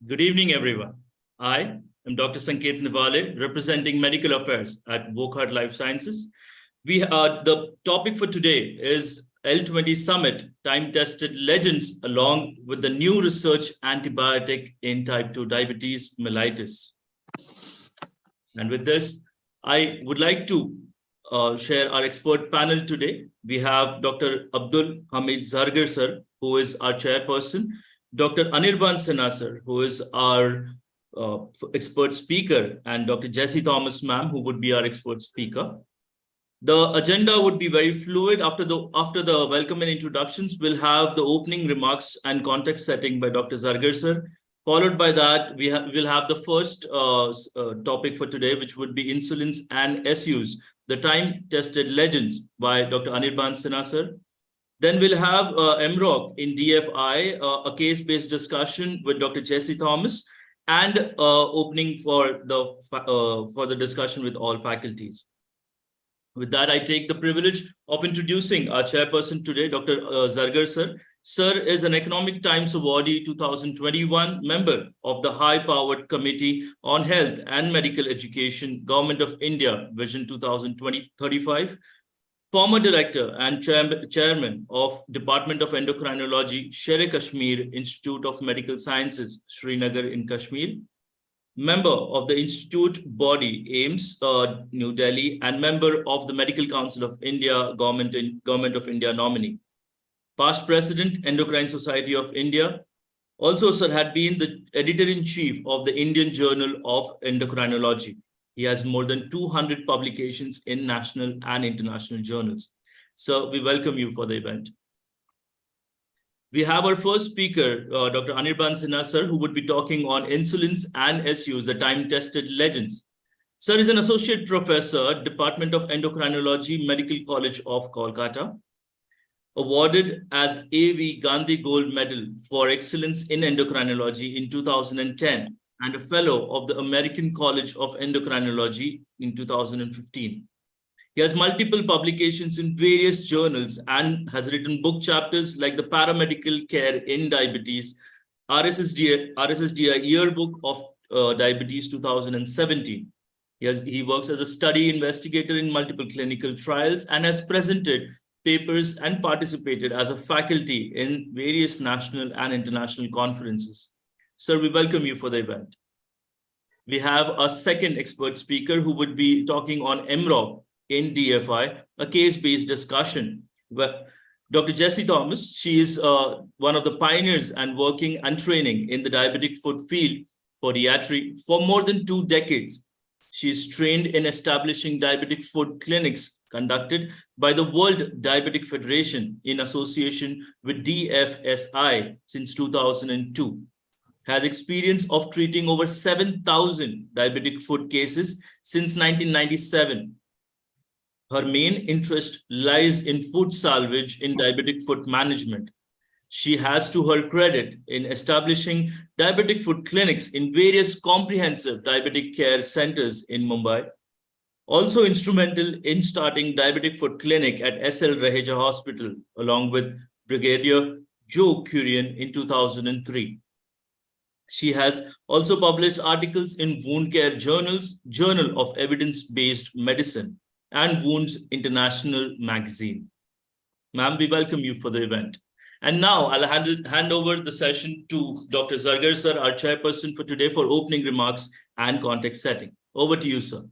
Good evening, everyone. I am Dr. Sanket Nivale, representing Medical Affairs at Wockhardt Life Sciences. The topic for today is L20 Summit, time-tested legends, along with the new research antibiotic in type 2 diabetes mellitus. And with this, I would like to share our expert panel today. We have Dr. Abdul Hamid Zargar sir, who is our chairperson, Dr. Anirban Sinha sir, who is our expert speaker, and Dr. Jessie Thomas ma'am, who would be our expert speaker. The agenda would be very fluid. After the welcome and introductions, we'll have the opening remarks and context setting by Dr. Zargar sir. Followed by that, we'll have the first topic for today, which would be insulins and SUs, the time-tested legends by Dr. Anirban Sinha sir. Then we'll have MROC in DFI, a case-based discussion with Dr. Jessie Thomas, and opening for the discussion with all faculties. With that, I take the privilege of introducing our chairperson today, Dr. Zargar sir. Sir is an Economic Times Awardee 2021 member of the High-Powered Committee on Health and Medical Education, Government of India, Vision 2035, former director and chairman of Department of Endocrinology, Sher-e-Kashmir Institute of Medical Sciences, Srinagar in Kashmir, member of the Institute body AIMS, New Delhi, and member of the Medical Council of India, Government of India nominee. Past president, Endocrine Society of India. Also, sir had been the editor-in-chief of the Indian Journal of Endocrinology. He has more than 200 publications in national and international journals. So we welcome you for the event. We have our first speaker, Dr. Anirban Sinha sir, who would be talking on insulins and SUs, the time-tested legends. Sir is an associate professor, Department of Endocrinology, Medical College of Kolkata, awarded as A.V. Gandhi Gold Medal for Excellence in Endocrinology in 2010, and a fellow of the American College of Endocrinology in 2015. He has multiple publications in various journals and has written book chapters like the Paramedical Care in Diabetes, RSSDI Yearbook of Diabetes 2017. He works as a study investigator in multiple clinical trials and has presented papers and participated as a faculty in various national and international conferences. Sir, we welcome you for the event. We have a second expert speaker who would be talking on MROC in DFI, a case-based discussion. Dr. Jessie Thomas, she is one of the pioneers and working and training in the diabetic foot field, podiatry, for more than 2 decades. She is trained in establishing diabetic foot clinics conducted by the World Diabetic Federation in association with DFSI since 2002. Has experience of treating over 7,000 diabetic foot cases since 1997. Her main interest lies in foot salvage in diabetic foot management. She has to her credit in establishing diabetic foot clinics in various comprehensive diabetic care centers in Mumbai. Also instrumental in starting diabetic foot clinic at SL Raheja Hospital, along with Brigadier Joe Kurian in 2003. She has also published articles in wound care journals, Journal of Evidence-Based Medicine, and Wounds International magazine. Ma'am, we welcome you for the event. And now I'll hand over the session to Dr. Zargar sir, our chairperson for today, for opening remarks and context setting. Over to you, sir.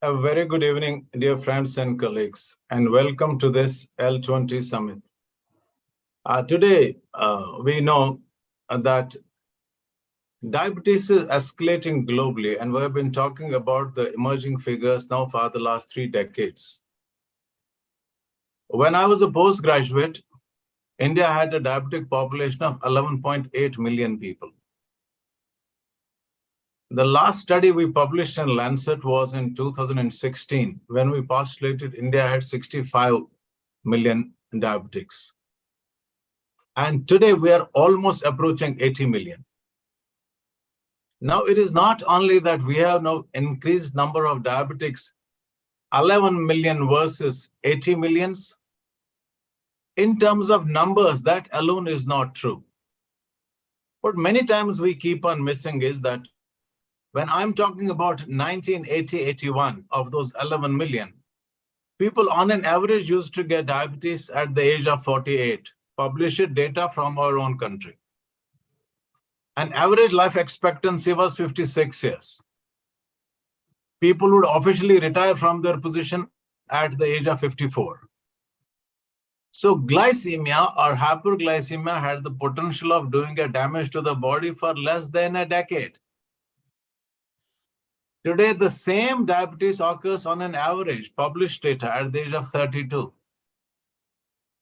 A very good evening, dear friends and colleagues, and welcome to this L20 Summit. Today, we know that diabetes is escalating globally, and we have been talking about the emerging figures now for the last 3 decades. When I was a postgraduate, India had a diabetic population of 11.8 million people. The last study we published in Lancet was in 2016, when we postulated India had 65 million diabetics. And today we are almost approaching 80 million. Now, it is not only that we have now increased number of diabetics, 11 million versus 80 millions. In terms of numbers, that alone is not true. What many times we keep on missing is that when I'm talking about 1980-81 of those 11 million, people on an average used to get diabetes at the age of 48, published data from our own country. An average life expectancy was 56 years. People would officially retire from their position at the age of 54. So glycemia or hyperglycemia had the potential of doing a damage to the body for less than a decade. Today, the same diabetes occurs on an average, published data, at the age of 32.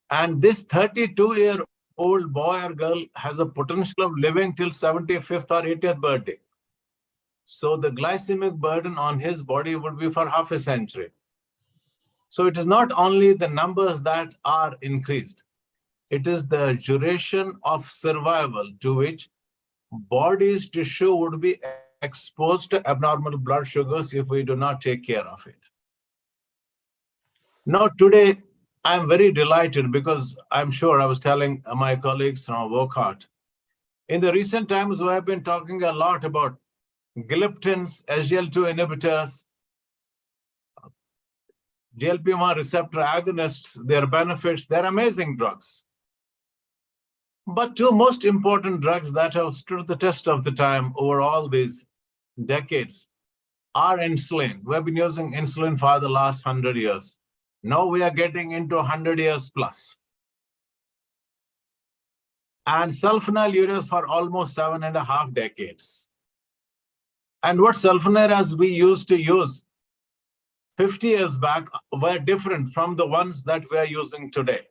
And this 32-year-old boy or girl has a potential of living till 75th or 80th birthday. So the glycemic burden on his body would be for half a century. So it is not only the numbers that are increased, it is the duration of survival to which body's tissue would be exposed to abnormal blood sugars if we do not take care of it. Now, today, I'm very delighted because I'm sure I was telling my colleagues from Wockhardt, in the recent times, we have been talking a lot about gliptins, SGL2 inhibitors, GLP-1 receptor agonists, their benefits, they're amazing drugs. But two most important drugs that have stood the test of the time over all these decades are insulin. We've been using insulin for the last 100 years. Now we are getting into 100 years plus. And sulfonylureas for almost 7.5 decades. And what sulfonylureas we used to use 50 years back were different from the ones that we are using today.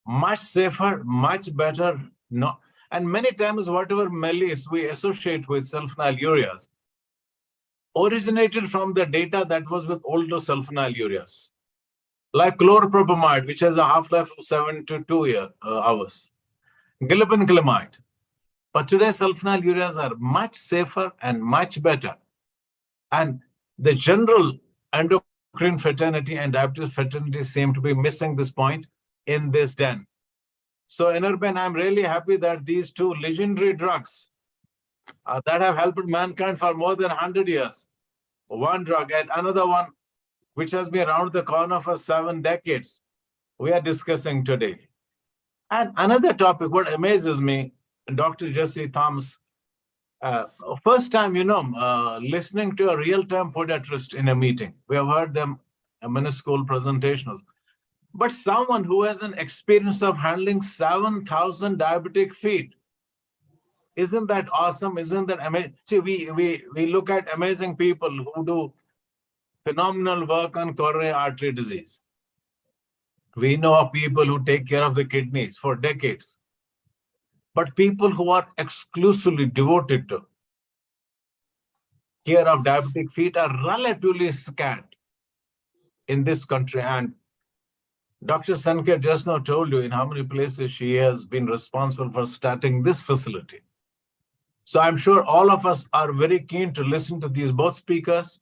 Much safer, much better. No. And many times, whatever malice we associate with sulfonylureas originated from the data that was with older sulfonylureas, like chloropropamide, which has a half-life of 7 to 2 hours, glibenclamide. But today, sulfonylureas are much safer and much better. And the general endocrine fraternity and diabetes fraternity seem to be missing this point in this den. So, Anirban, I'm really happy that these two legendary drugs that have helped mankind for more than 100 years, one drug and another one, which has been around the corner for 7 decades, we are discussing today. And another topic, what amazes me, Dr. Jesse Thomas, first time, listening to a real-time podiatrist in a meeting. We have heard them minuscule presentations. But someone who has an experience of handling 7,000 diabetic feet, isn't that awesome? Isn't that amazing? See, we look at amazing people who do phenomenal work on coronary artery disease. We know of people who take care of the kidneys for decades. But people who are exclusively devoted to care of diabetic feet are relatively scant in this country. And Dr. Sanket just now told you in how many places she has been responsible for starting this facility. So I'm sure all of us are very keen to listen to these both speakers.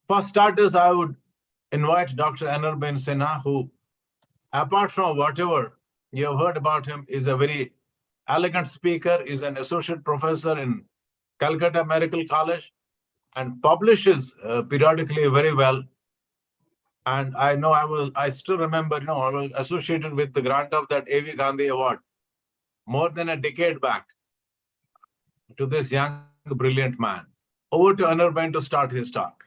For starters, I would invite Dr. Anirban Sinha, who, apart from whatever you have heard about him, is a very elegant speaker, is an associate professor in Calcutta Medical College, and publishes periodically very well. And I know I still remember, I was associated with the grant of that A.V. Gandhi Award more than a decade back to this young, brilliant man. Over to Anirban to start his talk.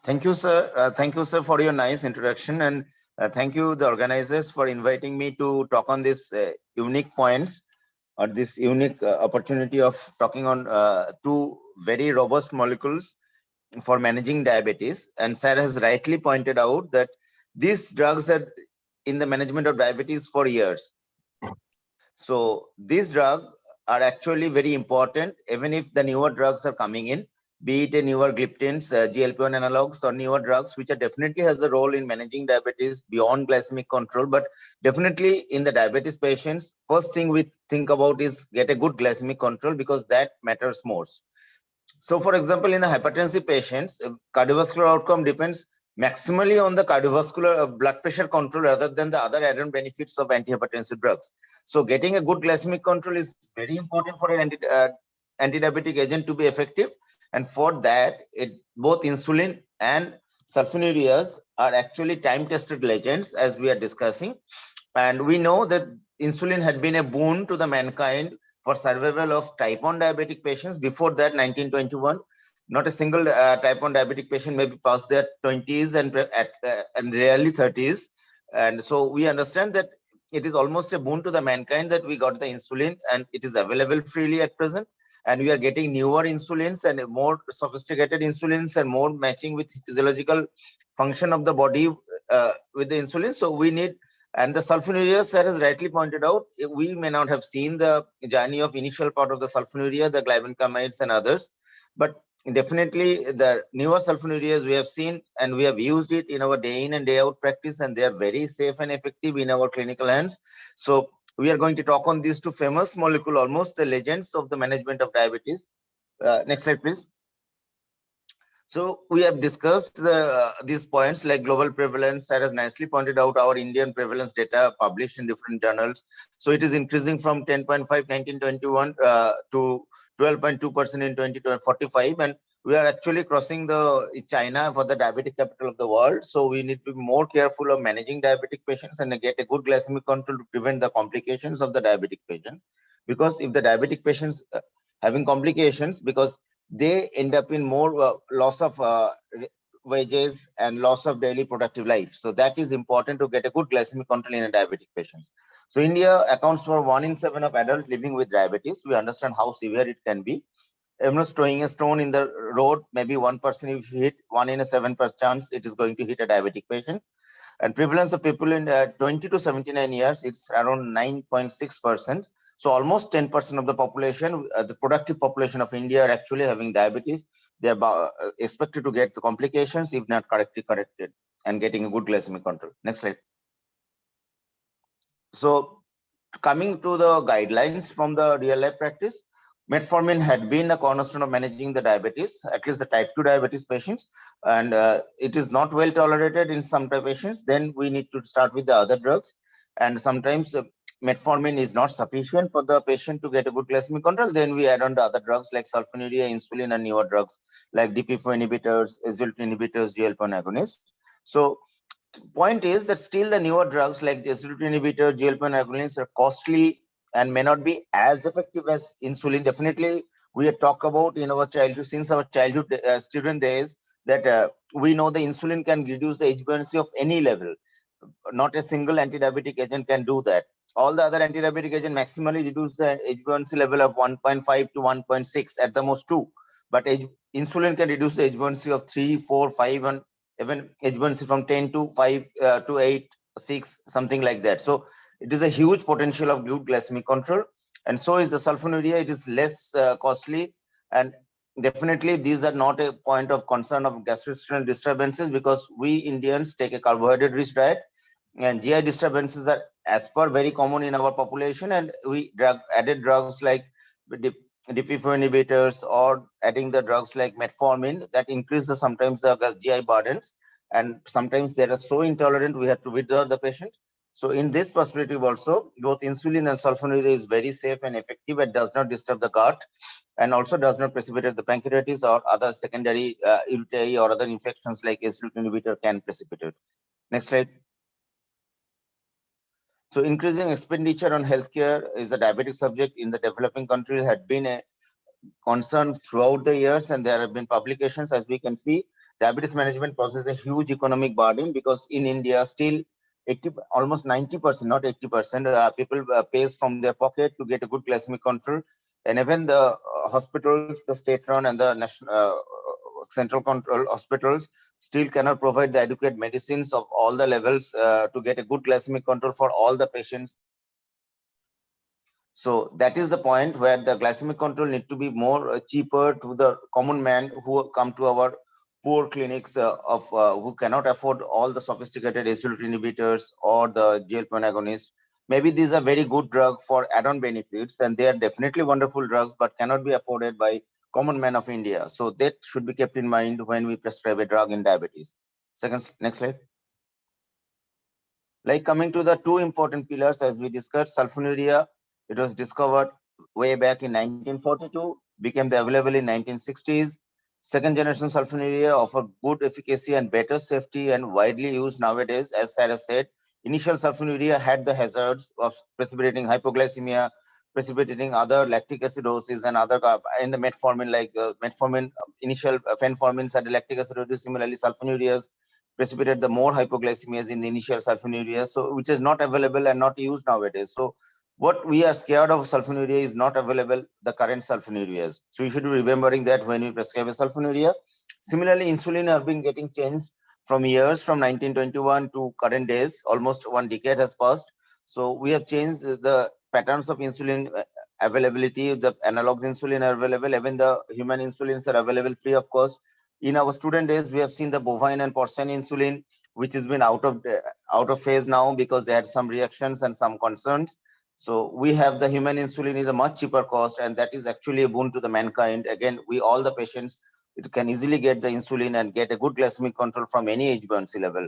Thank you, sir. Thank you, sir, for your nice introduction. And thank you, the organizers, for inviting me to talk on this unique points or this unique opportunity of talking on two very robust molecules for managing diabetes. And sir has rightly pointed out that these drugs are in the management of diabetes for years. So these drugs are actually very important, even if the newer drugs are coming in, be it a newer gliptins, GLP-1 analogs, or newer drugs, which are definitely has a role in managing diabetes beyond glycemic control. But definitely in the diabetes patients, first thing we think about is get a good glycemic control, because that matters most. So for example, in a hypertensive patients, cardiovascular outcome depends maximally on the cardiovascular blood pressure control rather than the other added benefits of antihypertensive drugs. So getting a good glycemic control is very important for an anti-diabetic agent to be effective. And for that, both insulin and sulfonylureas are actually time-tested legends, as we are discussing. And we know that insulin had been a boon to the mankind for survival of type 1 diabetic patients. Before that, 1921, not a single type 1 diabetic patient may be past their 20s and rarely 30s. And so we understand that it is almost a boon to the mankind that we got the insulin, and it is available freely at present. And we are getting newer insulins and more sophisticated insulins and more matching with physiological function of the body with the insulin. So we need, and the sulfonylurea, sir has rightly pointed out, we may not have seen the journey of initial part of the sulfonylurea, the glibencamides and others, but definitely the newer sulfonylureas we have seen, and we have used it in our day in and day out practice, and they are very safe and effective in our clinical hands. So we are going to talk on these two famous molecule, almost the legends of the management of diabetes. Next slide, please. So we have discussed these points like global prevalence. That has nicely pointed out our Indian prevalence data published in different journals. So it is increasing from 10.5 1921 to 12.2% in 2045, and we are actually crossing the China for the diabetic capital of the world. So we need to be more careful of managing diabetic patients and get a good glycemic control to prevent the complications of the diabetic patient. Because if the diabetic patients having complications, because they end up in more loss of wages and loss of daily productive life. So that is important to get a good glycemic control in a diabetic patients. So India accounts for 1 in 7 of adults living with diabetes. We understand how severe it can be. Throwing a stone in the road, maybe one person, if you hit 1 in a 7 per chance, it is going to hit a diabetic patient. And prevalence of people in 20 to 79 years, it's around 9.6%. So almost 10% of the population, the productive population of India, are actually having diabetes. They are expected to get the complications if not correctly corrected and getting a good glycemic control. Next slide. So coming to the guidelines from the real life practice, metformin had been a cornerstone of managing the diabetes, at least the type 2 diabetes patients, and it is not well tolerated in some patients. Then we need to start with the other drugs, and sometimes metformin is not sufficient for the patient to get a good glycemic control. Then we add on the other drugs like sulfonylurea, insulin, and newer drugs like DPP4 inhibitors, SGLT inhibitors, GLP-1 agonists. So point is that still the newer drugs like SGLT inhibitor, GLP-1 agonists are costly and may not be as effective as insulin. Definitely, we had talked about in our childhood, since our childhood student days, that we know the insulin can reduce the HbA1c of any level. Not a single anti-diabetic agent can do that. All the other anti-diabetic agents maximally reduce the HbA1c level of 1.5 to 1.6, at the most 2. But insulin can reduce the HbA1c of 3, 4, 5, and even HbA1c from 10 to 5 to 8, 6, something like that. So it is a huge potential of good glycemic control. And so is the sulfonylurea. It is less costly, and definitely these are not a point of concern of gastrointestinal disturbances, because we Indians take a carbohydrate rich diet, and GI disturbances are as per very common in our population, and we added drugs like DPP4 inhibitors or adding the drugs like metformin that increase sometimes the GI burdens, and sometimes they are so intolerant we have to withdraw the patient. So in this perspective also, both insulin and sulfonylurea is very safe and effective. It does not disturb the gut and also does not precipitate the pancreatitis or other secondary UTI or other infections like SGLT inhibitor can precipitate. Next slide. So increasing expenditure on healthcare is a diabetic subject in the developing countries had been a concern throughout the years, and there have been publications. As we can see, diabetes management poses a huge economic burden, because in India still almost 90%, not 80%, people pays from their pocket to get a good glycemic control, and even the hospitals, the state-run and the national central control hospitals still cannot provide the adequate medicines of all the levels to get a good glycemic control for all the patients. So that is the point where the glycemic control need to be more cheaper to the common man who come to our poor clinics who cannot afford all the sophisticated SGLT inhibitors or the GLP-1 agonists. Maybe these are very good drugs for add-on benefits, and they are definitely wonderful drugs, but cannot be afforded by common man of India. So that should be kept in mind when we prescribe a drug in diabetes. Next slide. Like coming to the two important pillars as we discussed, sulfonylurea, it was discovered way back in 1942, became available in 1960s. Second generation sulfonylurea offer good efficacy and better safety and widely used nowadays. As Sarah said, initial sulfonylurea had the hazards of precipitating hypoglycemia, precipitating other lactic acidosis and other in the metformin, like metformin, initial fenformins had lactic acidosis. Similarly, sulfonylureas precipitate the more hypoglycemias in the initial sulfonylurea, so which is not available and not used nowadays. So what we are scared of sulfonylurea is not available, the current sulfonylureas. So you should be remembering that when we prescribe a sulfonylurea. Similarly, insulin have been getting changed from years, from 1921 to current days, almost 1 decade has passed. So we have changed the patterns of insulin availability. The analogs insulin are available, even the human insulins are available free of cost. In our student days, we have seen the bovine and porcine insulin, which has been out of phase now because they had some reactions and some concerns. So we have the human insulin is a much cheaper cost, and that is actually a boon to the mankind. Again, we all the patients, it can easily get the insulin and get a good glycemic control from any HbA1c level.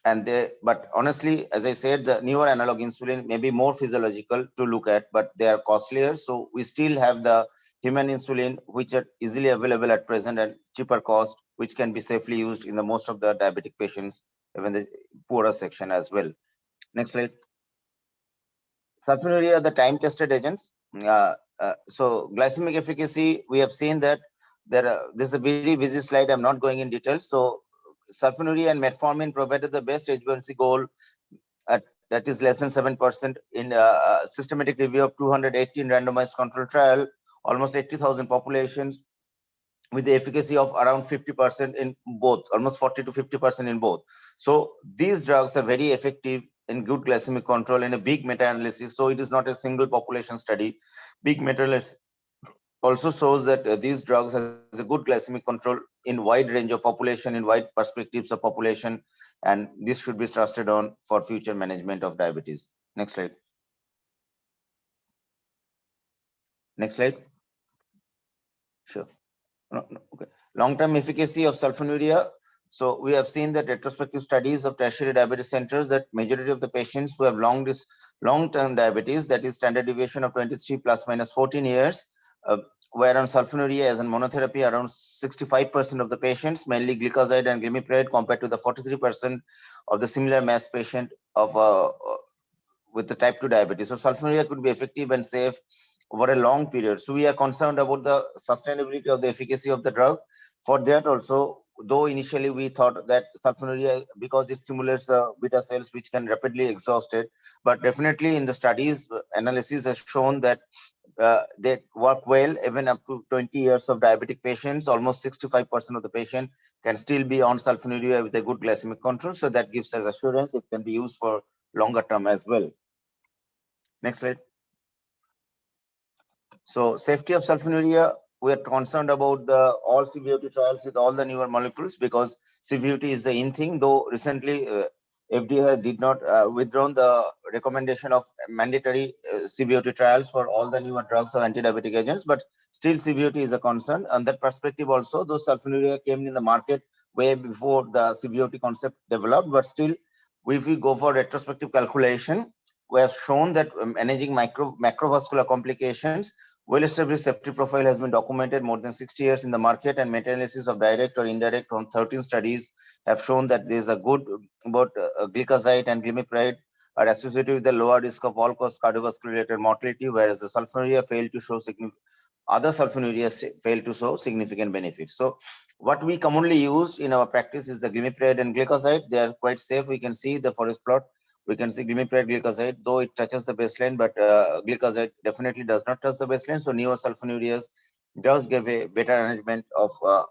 And but honestly, as I said, the newer analog insulin may be more physiological to look at, but they are costlier. So we still have the human insulin, which are easily available at present and cheaper cost, which can be safely used in the most of the diabetic patients, even the poorer section as well. Next slide. Sulfonylurea are the time-tested agents. So glycemic efficacy, we have seen that this is a very busy slide. I'm not going in detail. So sulfonylurea and metformin provided the best HbA1c goal that is less than 7% in a systematic review of 218 randomized control trial, almost 80,000 populations, with the efficacy of around 50% in both, almost 40 to 50% in both. So these drugs are very effective in good glycemic control in a big meta-analysis. So it is not a single population study. Big meta-analysis also shows that these drugs has a good glycemic control in wide range of population, in wide perspectives of population, and this should be trusted on for future management of diabetes. Next slide. Next slide. Sure. No, okay. Long-term efficacy of sulfonylurea. So we have seen that retrospective studies of tertiary diabetes centers that majority of the patients who have long-term diabetes, that is standard deviation of 23 plus minus 14 years, were on sulfonylurea as in monotherapy around 65% of the patients, mainly glycoside and glimepiride, compared to the 43% of the similar mass patient of with the type 2 diabetes. So sulfonylurea could be effective and safe over a long period. So we are concerned about the sustainability of the efficacy of the drug. For that also, though initially we thought that sulfonylurea, because it stimulates beta cells which can rapidly exhaust it, but definitely in the studies, analysis has shown that they work well even up to 20 years of diabetic patients. Almost 65% of the patient can still be on sulfonylurea with a good glycemic control. So that gives us assurance it can be used for longer term as well. Next slide. So safety of sulfonylurea, we are concerned about all CVOT trials with all the newer molecules because CVOT is the in thing, though recently FDA did not withdrawn the recommendation of mandatory CVOT trials for all the newer drugs or anti-diabetic agents, but still CVOT is a concern. On that perspective also, those sulfonylurea came in the market way before the CVOT concept developed, but still if we go for retrospective calculation, we have shown that managing macrovascular complications, well-established safety profile has been documented more than 60 years in the market, and meta-analysis of direct or indirect on 13 studies have shown that there is a good about glycoside and glimepiride are associated with the lower risk of all-cause cardiovascular related mortality, whereas the sulfonylurea failed to show other sulfonylureas fail to show significant benefits. So what we commonly use in our practice is the glimepiride and glycoside. They are quite safe. We can see the forest plot. We can see glimepiride glycoside, though it touches the baseline, but glycoside definitely does not touch the baseline. So newer sulfonylureas does give a better management of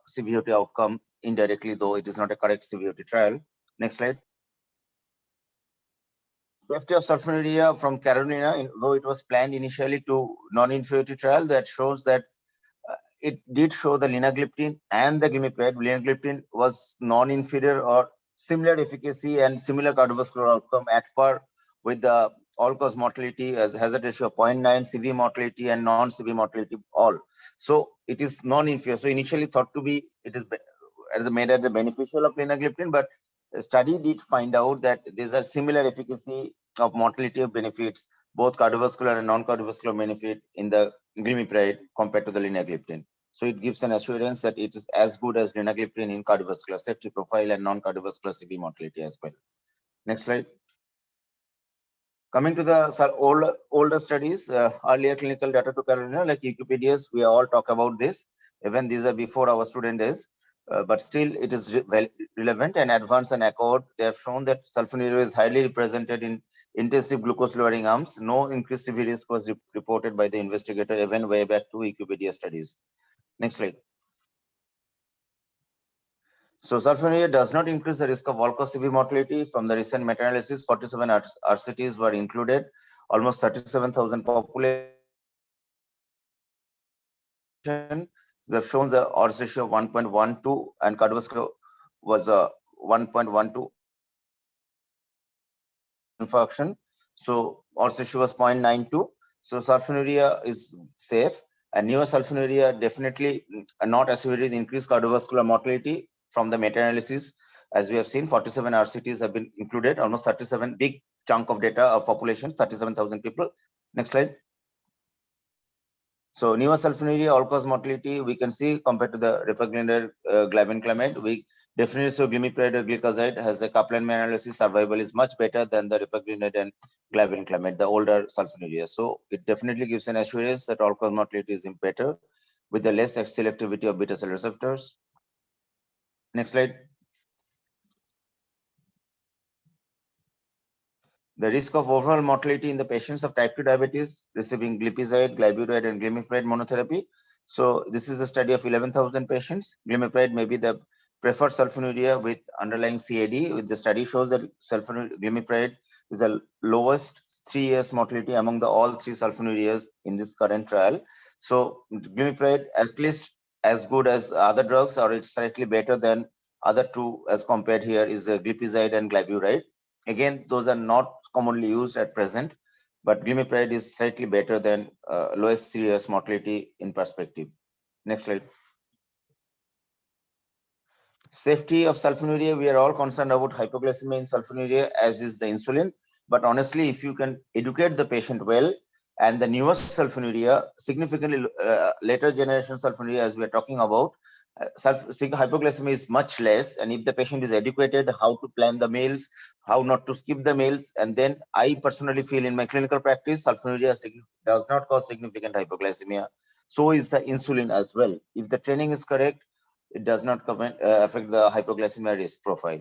CVOT outcome indirectly, though it is not a correct CVOT trial. Next slide. Safety of sulfonylurea from Carolina, though it was planned initially to non-inferiority trial, that shows that it did show the linagliptin and the glimepiride. Linagliptin was non-inferior or similar efficacy and similar cardiovascular outcome at par with the all-cause mortality as hazard ratio of 0.9, severe mortality and non-severe mortality all. So it is non-inferior. So initially thought to be, it is as made as a beneficial of linagliptin, but the study did find out that there's a similar efficacy of mortality benefits, both cardiovascular and non-cardiovascular benefit in the glimepiride compared to the linagliptin. So it gives an assurance that it is as good as linagliptin in cardiovascular safety profile and non-cardiovascular CV mortality as well. Next slide. Coming to the older studies, earlier clinical data to Carolina, like Wikipedia's, we all talk about this. Even these are before our student days, but still it is relevant and advanced and accord. They have shown that sulfonylurea is highly represented in intensive glucose lowering arms. No increased CV risk was reported by the investigator even way back to Wikipedia studies. Next slide. So sulfonylurea does not increase the risk of all-cause CV mortality. From the recent meta-analysis, 47 RCTs were included, almost 37,000 population. They've shown the odds ratio of 1.12 and cardiovascular was 1.12 infarction. So odds ratio was 0.92. So sulfonylurea is safe, and newer sulfonylurea definitely not associated with increased cardiovascular mortality. From the meta-analysis, as we have seen, 47 RCTs have been included, almost 37, big chunk of data of population, 37,000 people. Next slide. So newer sulfonylurea all-cause mortality, we can see compared to the repaglinide, glibenclamide, we definitely show glimepiride or glycoside has a Kaplan-Meier analysis survival is much better than the repaglinide and glibenclamide, the older sulfonylurea. So it definitely gives an assurance that all-cause mortality is better with the less selectivity of beta cell receptors. Next slide. The risk of overall mortality in the patients of type 2 diabetes receiving glipizide, glyburide, and glimepiride monotherapy. So this is a study of 11,000 patients. Glimepiride may be the preferred sulfonylurea with underlying CAD. The study shows that glimepiride is the lowest 3 years mortality among the all 3 sulfonylureas in this current trial. So glimepiride at least as good as other drugs, or it's slightly better than other 2 as compared here is the glipizide and glyburide. Again, those are not commonly used at present, but glimepiride is slightly better than lowest 3 years mortality in perspective. Next slide. Safety of sulfonylurea, we are all concerned about hypoglycemia in sulfonylurea, as is the insulin. But honestly, if you can educate the patient well, and the newest sulfonylurea, significantly later generation sulfonylurea, as we are talking about, hypoglycemia is much less. And if the patient is educated how to plan the meals, how not to skip the meals, and then I personally feel in my clinical practice, sulfonylurea does not cause significant hypoglycemia. So is the insulin as well. If the training is correct, it does not affect the hypoglycemia risk profile.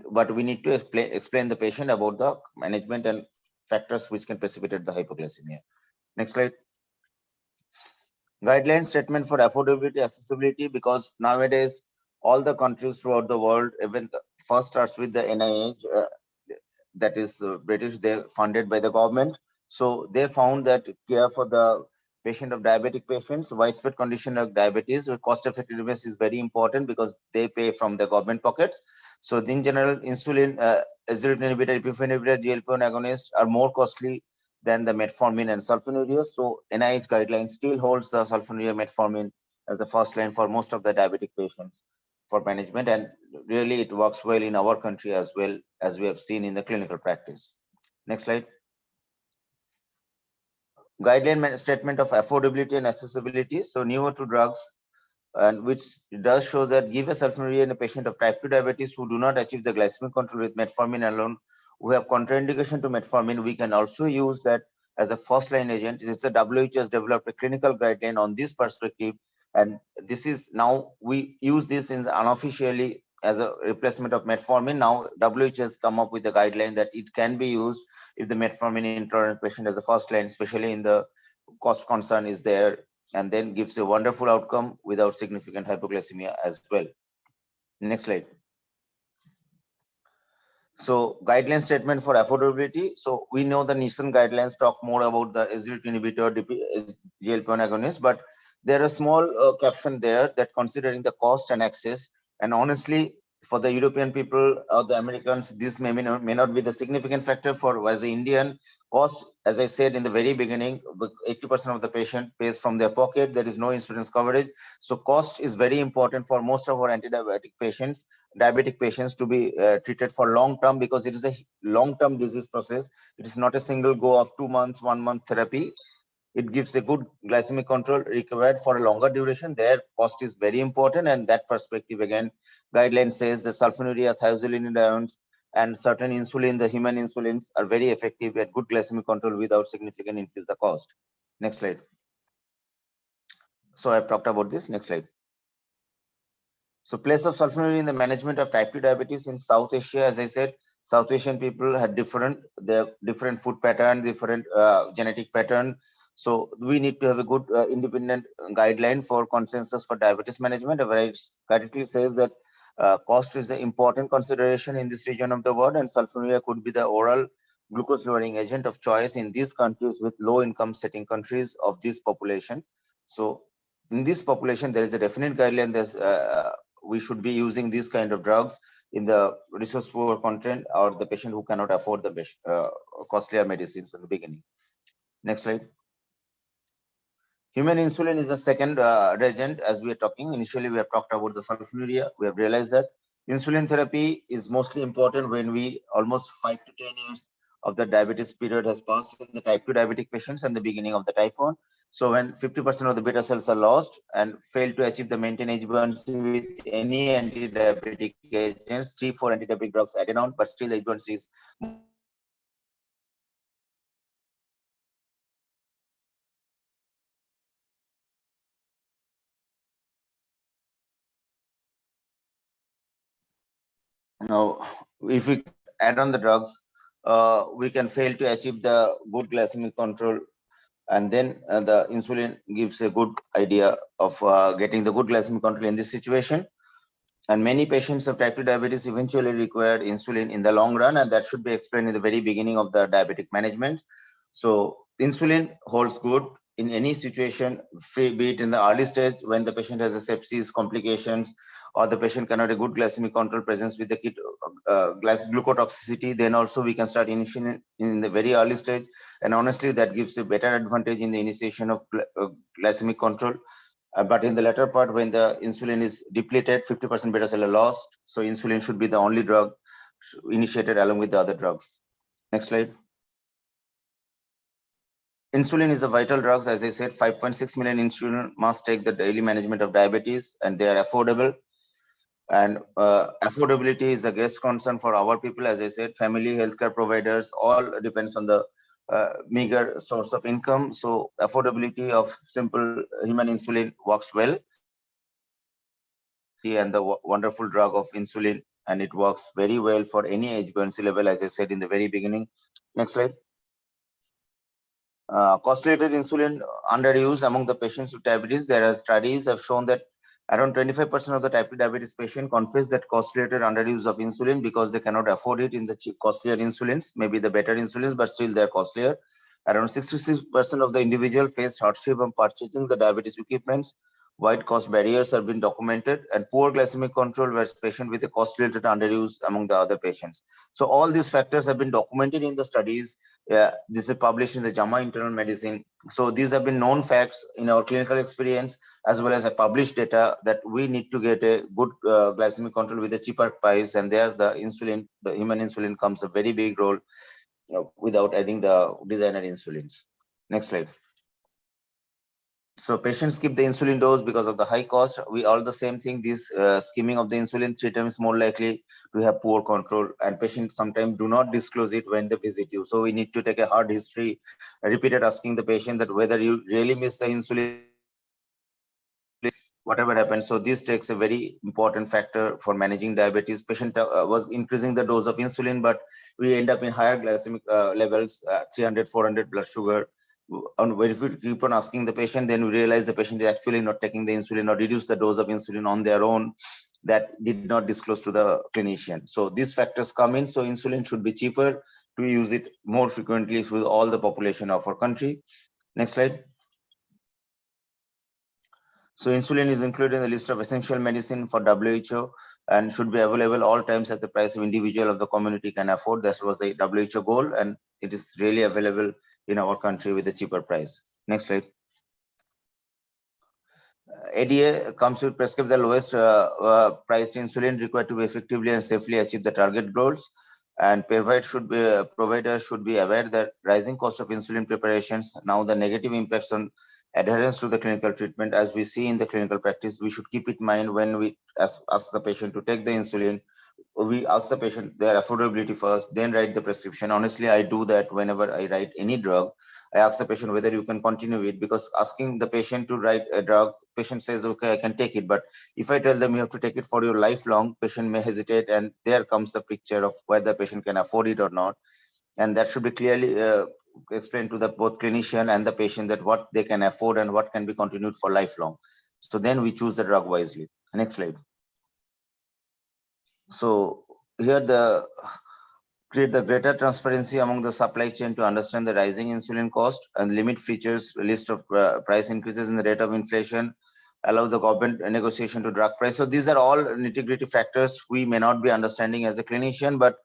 But we need to explain the patient about the management and factors which can precipitate the hypoglycemia. Next slide. Guidelines statement for affordability, accessibility, because nowadays all the countries throughout the world, even first starts with the NIH, that is British, they're funded by the government. So they found that care for the patient of diabetic patients, widespread condition of diabetes, cost effectiveness is very important because they pay from the government pockets. So in general, insulin, SGLT inhibitor, epinephrine inhibitor, GLP-1 agonists are more costly than the metformin and sulfonylurea. So NIH guidelines still holds the sulfonylurea metformin as the first line for most of the diabetic patients for management. And really it works well in our country as well, as we have seen in the clinical practice. Next slide. Guideline statement of affordability and accessibility. So newer to drugs, and which does show that give a sulfonylurea in a patient of type 2 diabetes who do not achieve the glycemic control with metformin alone, who have contraindication to metformin, we can also use that as a first line agent. It's a WHO has developed a clinical guideline on this perspective, and this is now we use this in unofficially as a replacement of metformin. Now WHO has come up with a guideline that it can be used if the metformin intolerant patient as a first line, especially in the cost concern is there, and then gives a wonderful outcome without significant hypoglycemia as well. Next slide. So guideline statement for affordability. So we know the Nielsen guidelines talk more about the SGLT inhibitor, GLP-1 agonist, but there are small caption there that considering the cost and access, and honestly, for the European people or the Americans, this may not be the significant factor. For as an Indian, cost, as I said in the very beginning, 80% of the patient pays from their pocket. There is no insurance coverage. So cost is very important for most of our anti-diabetic patients, diabetic patients, to be treated for long term, because it is a long-term disease process. It is not a single go of 2 months, 1 month therapy. It gives a good glycemic control required for a longer duration. Their cost is very important, and that perspective, again, guideline says the sulfonylurea, thiazolidinediones, and certain insulin, the human insulins, are very effective at good glycemic control without significant increase the cost. Next slide. So I've talked about this. Next slide. So place of sulfonylurea in the management of type 2 diabetes in South Asia, as I said, South Asian people had different food pattern, different genetic pattern. So we need to have a good independent guideline for consensus for diabetes management. Where it correctly says that cost is the important consideration in this region of the world, and sulfonylurea could be the oral glucose lowering agent of choice in these countries with low income setting countries of this population. So in this population, there is a definite guideline that we should be using these kind of drugs in the resource poor content or the patient who cannot afford the costlier medicines in the beginning. Next slide. Human insulin is the second reagent. As we are talking, initially we have talked about the sulfonylurea. We have realized that insulin therapy is mostly important when we almost 5 to 10 years of the diabetes period has passed in the type 2 diabetic patients and the beginning of the type 1. So when 50% of the beta cells are lost and fail to achieve the maintained HbA1c with any anti-diabetic agents, 3-4 anti-diabetic drugs added on, but still HbA1c is now, if we add on the drugs, we can fail to achieve the good glycemic control, and then the insulin gives a good idea of getting the good glycemic control in this situation. And many patients of type 2 diabetes eventually require insulin in the long run, and that should be explained in the very beginning of the diabetic management. So insulin holds good in any situation, be it in the early stage when the patient has a sepsis, complications, or the patient cannot have a good glycemic control presence with the glucotoxicity. Then also we can start initiating in the very early stage, and honestly that gives a better advantage in the initiation of glycemic control. But in the latter part, when the insulin is depleted, 50% beta cell are lost, so insulin should be the only drug initiated along with the other drugs. Next slide. Insulin is a vital drug. As I said, 5.6 million insulin must take the daily management of diabetes, and they are affordable. And affordability is a guest concern for our people. As I said, family healthcare providers, all depends on the meager source of income. So affordability of simple human insulin works well. And the wonderful drug of insulin, and it works very well for any HbA1c level, as I said in the very beginning. Next slide. Costylated insulin underuse among the patients with diabetes. There are studies have shown that around 25% of the type 2 diabetes patient confess that costylated underuse of insulin because they cannot afford it in the costlier insulins, maybe the better insulins, but still they're costlier. Around 66% of the individual faced hardship on purchasing the diabetes equipments. Wide cost barriers have been documented, and poor glycemic control was patient with a cost-related underuse among the other patients. So all these factors have been documented in the studies. This is published in the JAMA Internal Medicine. So these have been known facts in our clinical experience, as well as a published data, that we need to get a good glycemic control with a cheaper price. And there's the insulin, the human insulin comes a very big role without adding the designer insulins. Next slide. So patients skip the insulin dose because of the high cost. We all the same thing, this skimming of the insulin 3 times more likely to have poor control, and patients sometimes do not disclose it when they visit you. So we need to take a hard history, repeated asking the patient that whether you really miss the insulin, whatever happens. So this takes a very important factor for managing diabetes. Patient was increasing the dose of insulin, but we end up in higher glycemic levels, 300, 400 blood sugar. And if we keep on asking the patient, then we realize the patient is actually not taking the insulin or reduce the dose of insulin on their own. That did not disclose to the clinician. So these factors come in. So insulin should be cheaper to use it more frequently with all the population of our country. Next slide. So insulin is included in the list of essential medicine for WHO. and should be available all times at the price of individual of the community can afford. That was the WHO goal, and it is really available in our country with a cheaper price. Next slide. ADA comes to prescribe the lowest priced insulin required to effectively and safely achieve the target goals. And provider should be aware that rising cost of insulin preparations, now the negative impacts on adherence to the clinical treatment, as we see in the clinical practice, we should keep it in mind when we ask the patient to take the insulin. We ask the patient their affordability first, then write the prescription. Honestly, I do that whenever I write any drug. I ask the patient whether you can continue it, because asking the patient to write a drug, patient says, okay, I can take it. But if I tell them you have to take it for your lifelong, patient may hesitate, and there comes the picture of whether the patient can afford it or not. And that should be clearly explained to the both clinician and the patient, that what they can afford and what can be continued for lifelong. So then we choose the drug wisely. Next slide. So here create the greater transparency among the supply chain to understand the rising insulin cost, and limit features list of price increases in the rate of inflation, allow the government negotiation to drug price. So these are all nitty-gritty factors we may not be understanding as a clinician, but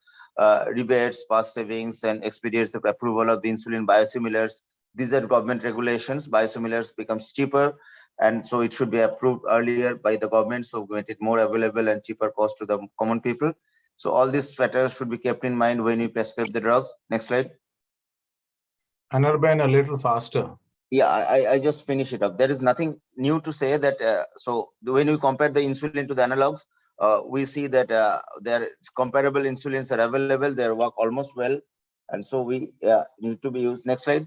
rebates, past savings, and expedites the approval of the insulin biosimilars. These are government regulations. Biosimilars becomes cheaper, and so it should be approved earlier by the government, so make it more available and cheaper cost to the common people. So all these factors should be kept in mind when you prescribe the drugs. Next slide. Anirban, a little faster. Yeah, I just finish it up. There is nothing new to say that. So when we compare the insulin to the analogs, we see that there comparable insulins are available. They work almost well, and so we need to be used. Next slide.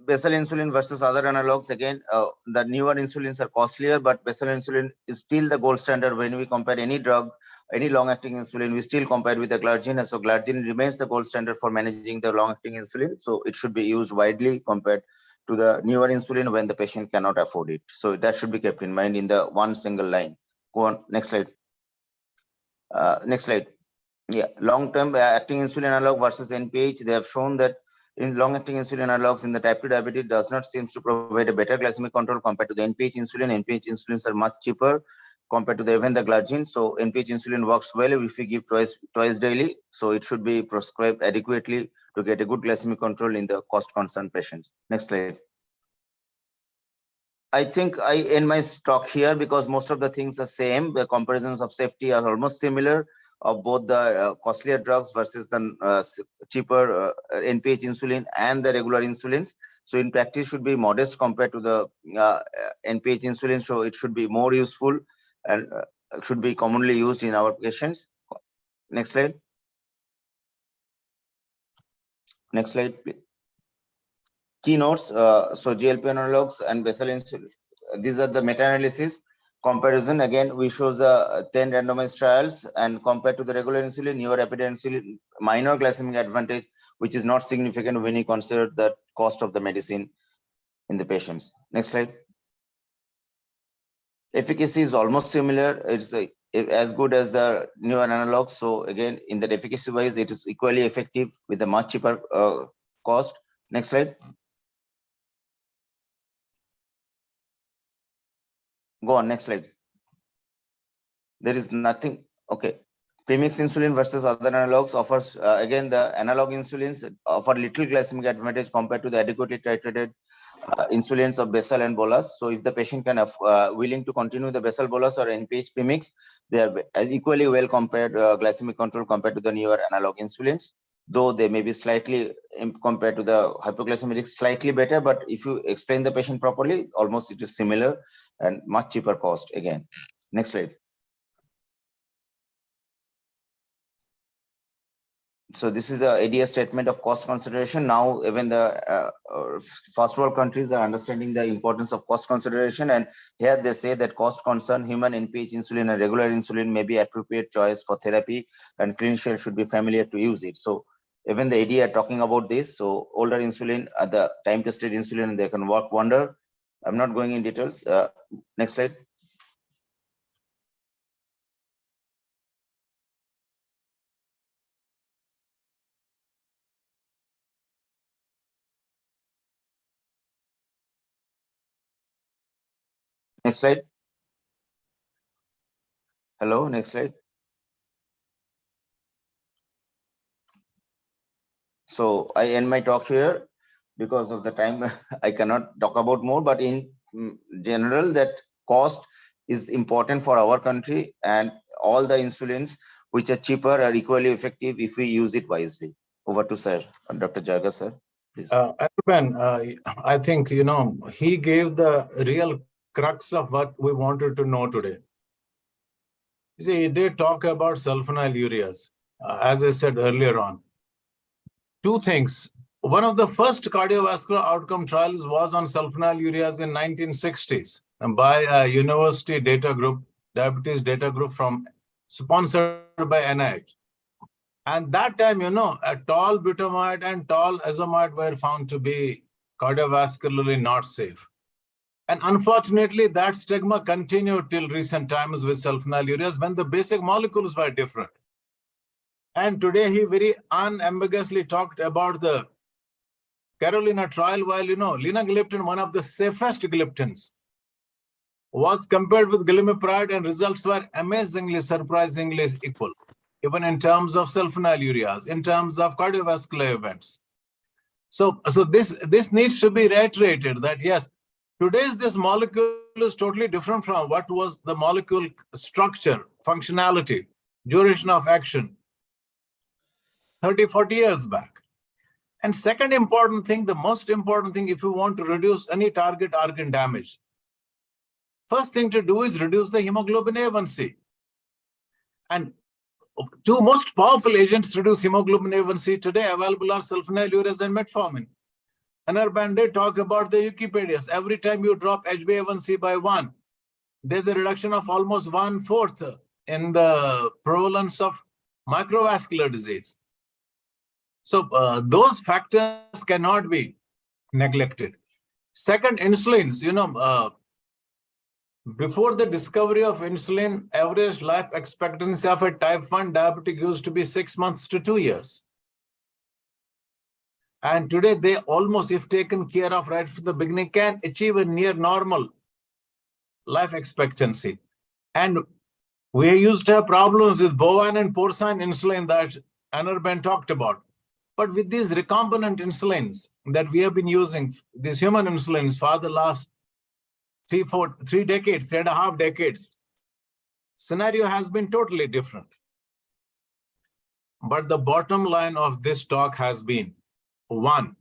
Basal insulin versus other analogs. Again, the newer insulins are costlier, but basal insulin is still the gold standard. When we compare any drug, any long-acting insulin, we still compare with the glargine. And so glargine remains the gold standard for managing the long-acting insulin. So it should be used widely compared to the newer insulin when the patient cannot afford it. So that should be kept in mind in the one single line. Go on, next slide. Next slide. Yeah, long-term acting insulin analog versus NPH. They have shown that in long-acting insulin analogs in the type 2 diabetes does not seem to provide a better glycemic control compared to the NPH insulin. NPH insulins are much cheaper compared to even the glargine. So NPH insulin works well if we give twice daily. So it should be prescribed adequately to get a good glycemic control in the cost-concerned patients. Next slide. I think I end my talk here because most of the things are same. The comparisons of safety are almost similar of both the costlier drugs versus the cheaper NPH insulin and the regular insulins. So in practice should be modest compared to the NPH insulin. So it should be more useful and should be commonly used in our patients. Next slide. Next slide, please. Keynotes. So GLP analogs and basal insulin. These are the meta-analysis. Comparison, again, we show the 10 randomized trials, and compared to the regular insulin, newer rapid insulin, minor glycemic advantage, which is not significant when you consider the cost of the medicine in the patients. Next slide. Efficacy is almost similar. It's as good as the newer analogs. So again, in the efficacy wise, it is equally effective with a much cheaper cost. Next slide. Go on, next slide. There is nothing. Okay. Premix insulin versus other analogs offers, again, the analog insulins offer little glycemic advantage compared to the adequately titrated insulins of basal and bolus. So if the patient can willing to continue the basal bolus or NPH premix, they are equally well compared glycemic control compared to the newer analog insulins, though they may be slightly compared to the hypoglycemic slightly better, but if you explain the patient properly, almost it is similar and much cheaper cost again. Next slide. So this is the ADA statement of cost consideration. Now even the first world countries are understanding the importance of cost consideration, and here they say that cost concern human NPH insulin and regular insulin may be appropriate choice for therapy, and clinicians should be familiar to use it. So even the ADA are talking about this. So older insulin, the time tested insulin, they can work wonder. I'm not going in details. Next slide. Next slide. Hello, next slide. So I end my talk here because of the time. I cannot talk about more, but in general, that cost is important for our country, and all the insulins which are cheaper are equally effective if we use it wisely. Over to sir, Dr. Jarga, sir, please. I think, he gave the real crux of what we wanted to know today. You see, he did talk about sulfonylureas, as I said earlier on. Two things. One of the first cardiovascular outcome trials was on sulfonylureas in 1960s by a university data group, diabetes data group sponsored by NIH. And that time, a tall butamide and tall azomide were found to be cardiovascularly not safe. And unfortunately, that stigma continued till recent times with sulfonylureas when the basic molecules were different. And today he very unambiguously talked about the Carolina trial, while, linagliptin, one of the safest gliptins, was compared with glimepiride, and results were amazingly, surprisingly equal, even in terms of sulfonylureas, in terms of cardiovascular events. So this needs to be reiterated that yes, today's this molecule is totally different from what was the molecule structure, functionality, duration of action 30, 40 years back. And second important thing, the most important thing, if you want to reduce any target organ damage, first thing to do is reduce the hemoglobin A1C. And two most powerful agents to reduce hemoglobin A1C today available are sulfonylureas and metformin. Anirban did talk about the Wikipedias. Every time you drop HbA1c by 1, there's a reduction of almost 1/4 in the prevalence of microvascular disease. So those factors cannot be neglected. Second, insulins, before the discovery of insulin, average life expectancy of a type 1 diabetic used to be 6 months to 2 years. And today they almost, if taken care of right from the beginning, can achieve a near normal life expectancy. And we used to have problems with bovine and porcine insulin that Anirban talked about. But with these recombinant insulins that we have been using, these human insulins for the last 3.5 decades, scenario has been totally different. But the bottom line of this talk has been, one,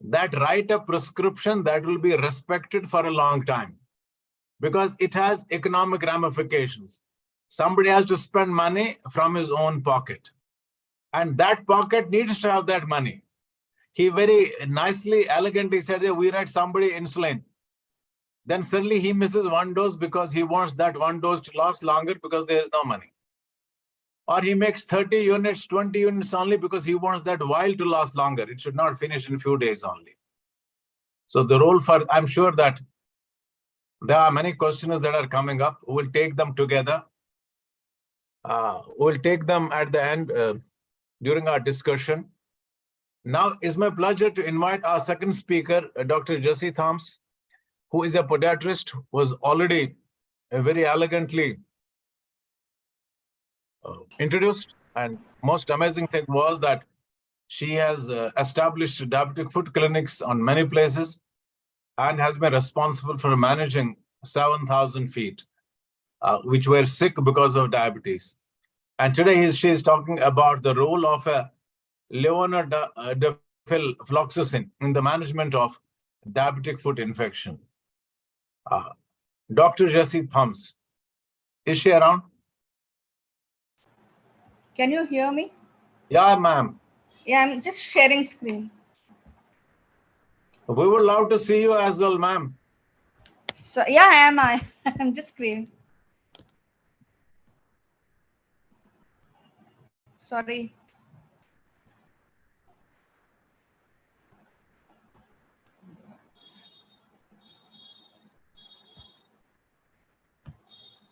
that write a prescription that will be respected for a long time, because it has economic ramifications. Somebody has to spend money from his own pocket, and that pocket needs to have that money. He very nicely, elegantly said, we write somebody insulin. Then suddenly he misses one dose because he wants that one dose to last longer because there is no money. Or he makes 30 units, 20 units only because he wants that vial to last longer. It should not finish in a few days only. So the role for, I'm sure that there are many questions that are coming up. We'll take them together. We'll take them at the end during our discussion. Now it's my pleasure to invite our second speaker, Dr. Jesse Thoms, who is a podiatrist, who was already very elegantly introduced. And most amazing thing was that she has established diabetic foot clinics on many places and has been responsible for managing 7,000 feet, which were sick because of diabetes. And today she is talking about the role of a levonorgestrel in the management of diabetic foot infection. Dr. Jesse Thoms, is she around? Can you hear me? Yeah, ma'am. Yeah, I'm just sharing screen. We would love to see you as well, ma'am. So yeah, I'm just screen. Sorry.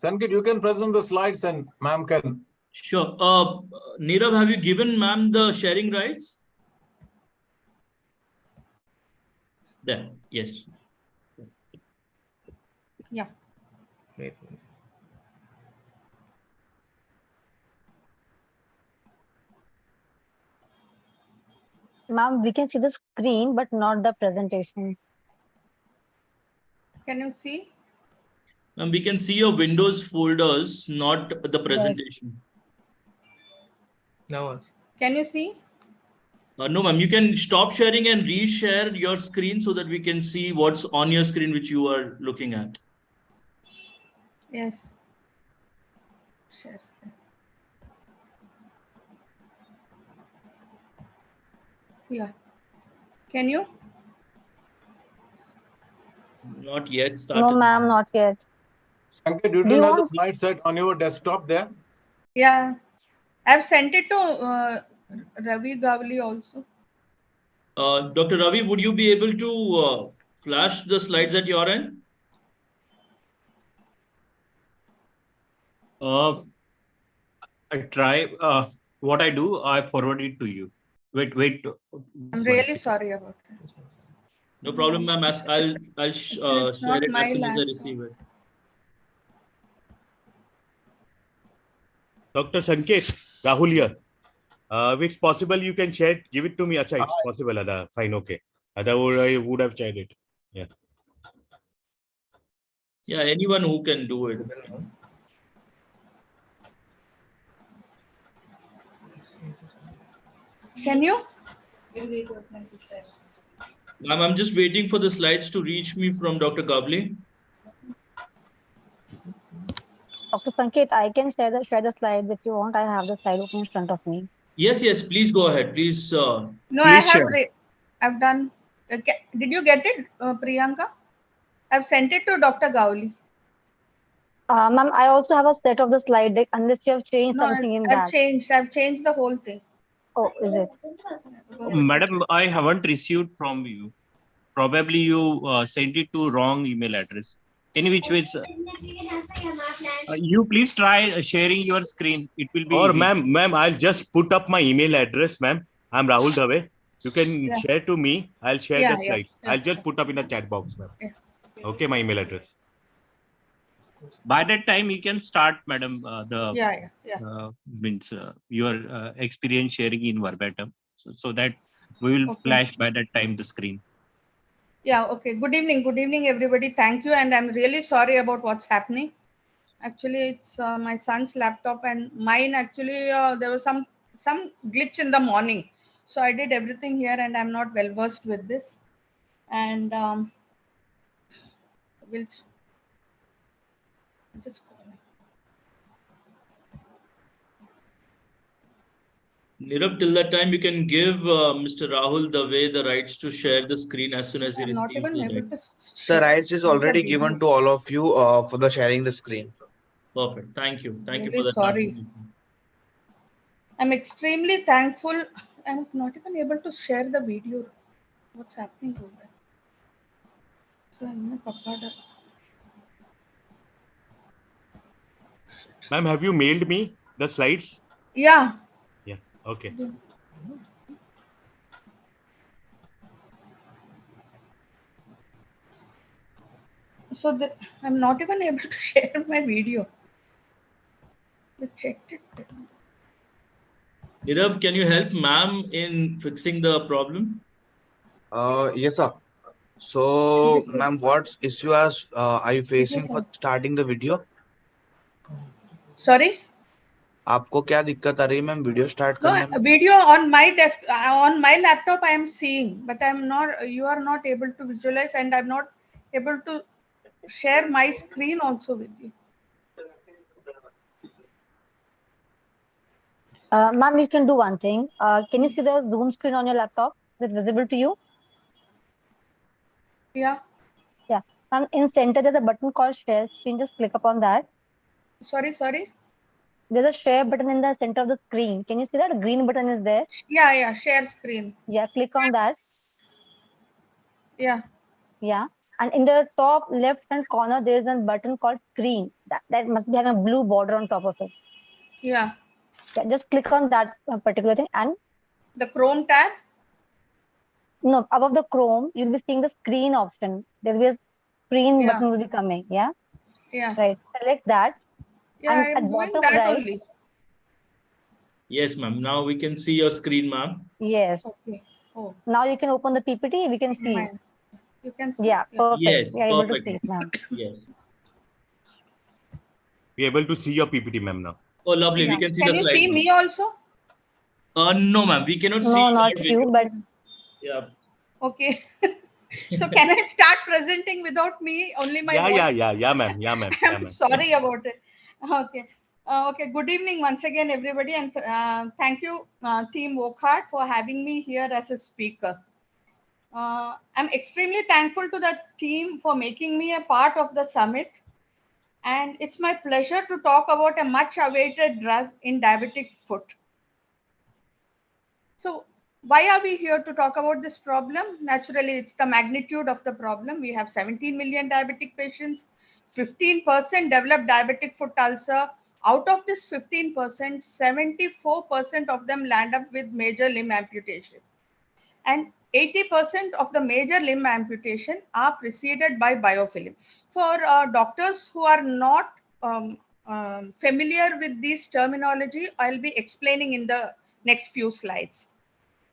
Sankit, you can present the slides and ma'am can. Sure. Nirav, have you given ma'am the sharing rights? There, yes. Yeah. Wait. Ma'am, we can see the screen, but not the presentation. Can you see? And we can see your Windows folders, not the presentation. No. Can you see? No, ma'am, you can stop sharing and reshare your screen so that we can see what's on your screen, which you are looking at. Yes. Share screen. Yeah. Can you? Not yet started. No, ma'am, not yet. Sanket, you Do don't you have the want- slide set on your desktop there? Yeah. I've sent it to Ravi Gavli also. Dr. Ravi, would you be able to flash the slides at your end? I try. What I do, I forward it to you. Wait. I'm really sorry about it. No problem, ma'am. I'll share not it my as soon as I laptop. receive it. Dr. Sanket, Rahul here. If it's possible, you can share it. Give it to me. Acha, it's possible. Fine, okay. Otherwise, I would have shared it. Yeah. Yeah, anyone who can do it. Can you? Ma'am, I'm just waiting for the slides to reach me from Dr. Gavli. Dr. Sanket, I can share the slides if you want. I have the slide open in front of me. Yes, please go ahead. Please. No, Please share. I've done. Did you get it, Priyanka? I've sent it to Dr. Gavli. Ma'am, I also have a set of the slide deck unless you have changed No, something in I've that. changed the whole thing. Oh, is it? Madam, I haven't received from you. Probably you sent it to wrong email address. In which ways, you please try sharing your screen. It will be Or easy. ma'am, I'll just put up my email address, ma'am. I'm Rahul Dave. You can share to me. I'll share the slides. I'll just put up in the chat box, ma'am. Yeah. Okay, my email address. By that time, you can start, madam. Means your experience sharing in verbatim, so that we will flash by that time the screen. Yeah, okay. Good evening, everybody. Thank you. And I'm really sorry about what's happening. Actually, it's my son's laptop and mine. Actually, there was some glitch in the morning. So I did everything here and I'm not well versed with this. And we'll just go. Nirav, till that time, you can give Mr. Rahul Dave the rights to share the screen as soon as he I'm not receives even the able link. to The rights is already given to all of you for the sharing the screen. Perfect. Thank you. Thank you Really for the sorry. I'm extremely thankful. I'm not even able to share the video. What's happening over there? So I'm not Ma'am, have you mailed me the slides? Yeah. Yeah. Okay. So I'm not even able to share my video. I checked it. Nirav, can you help ma'am in fixing the problem? Yes, sir. So, ma'am, what issues are you facing for starting the video? Sorry? आपको क्या दिक्कत आ रही है ma'am video start करने में? No, video on my desk, on my laptop I am seeing, but I'm not, you are not able to visualize and I'm not able to share my screen also with you. Ma'am, you can do one thing. Can you see the Zoom screen on your laptop? Is it visible to you? Yeah. Yeah. Ma'am, in center, there's a button called share screen. Just click upon that. Sorry? There's a share button in the center of the screen. Can you see that? A green button is there. Yeah, share screen. Yeah, click on that. Yeah. Yeah. And in the top left hand corner, there's a button called screen. That must be having a blue border on top of it. Yeah. Yeah, just click on that particular thing and the Chrome tab? No, above the Chrome, you'll be seeing the screen option. There will be a screen button will be coming. Yeah. Yeah. Right. Select that. Yeah, and I'm at doing bottom that right. only. Yes, ma'am. Now we can see your screen, ma'am. Yes. Okay. Oh, Now you can open the PPT. We can see. mine. You can see? Yeah, perfect. Yes, We are able to perfect. see it now. Yes. We're able to see your PPT, ma'am, now. Oh, lovely. Yeah. We can see Can the you slides see now. me also? No, ma'am. We cannot see No, not your you, video. but Yeah. Okay. So can I start presenting without me, only my Yeah, voice? yeah, ma'am. Yeah, ma'am. Yeah, I'm ma'am. sorry about it. Okay. Okay. Good evening once again, everybody. And thank you, Team Wockhardt, for having me here as a speaker. I'm extremely thankful to the team for making me a part of the summit. And it's my pleasure to talk about a much awaited drug in diabetic foot. So why are we here to talk about this problem? Naturally, it's the magnitude of the problem. We have 17 million diabetic patients, 15% develop diabetic foot ulcer. Out of this 15%, 74% of them land up with major limb amputation. And 80% of the major limb amputation are preceded by biofilm. For doctors who are not familiar with this terminology, I'll be explaining in the next few slides.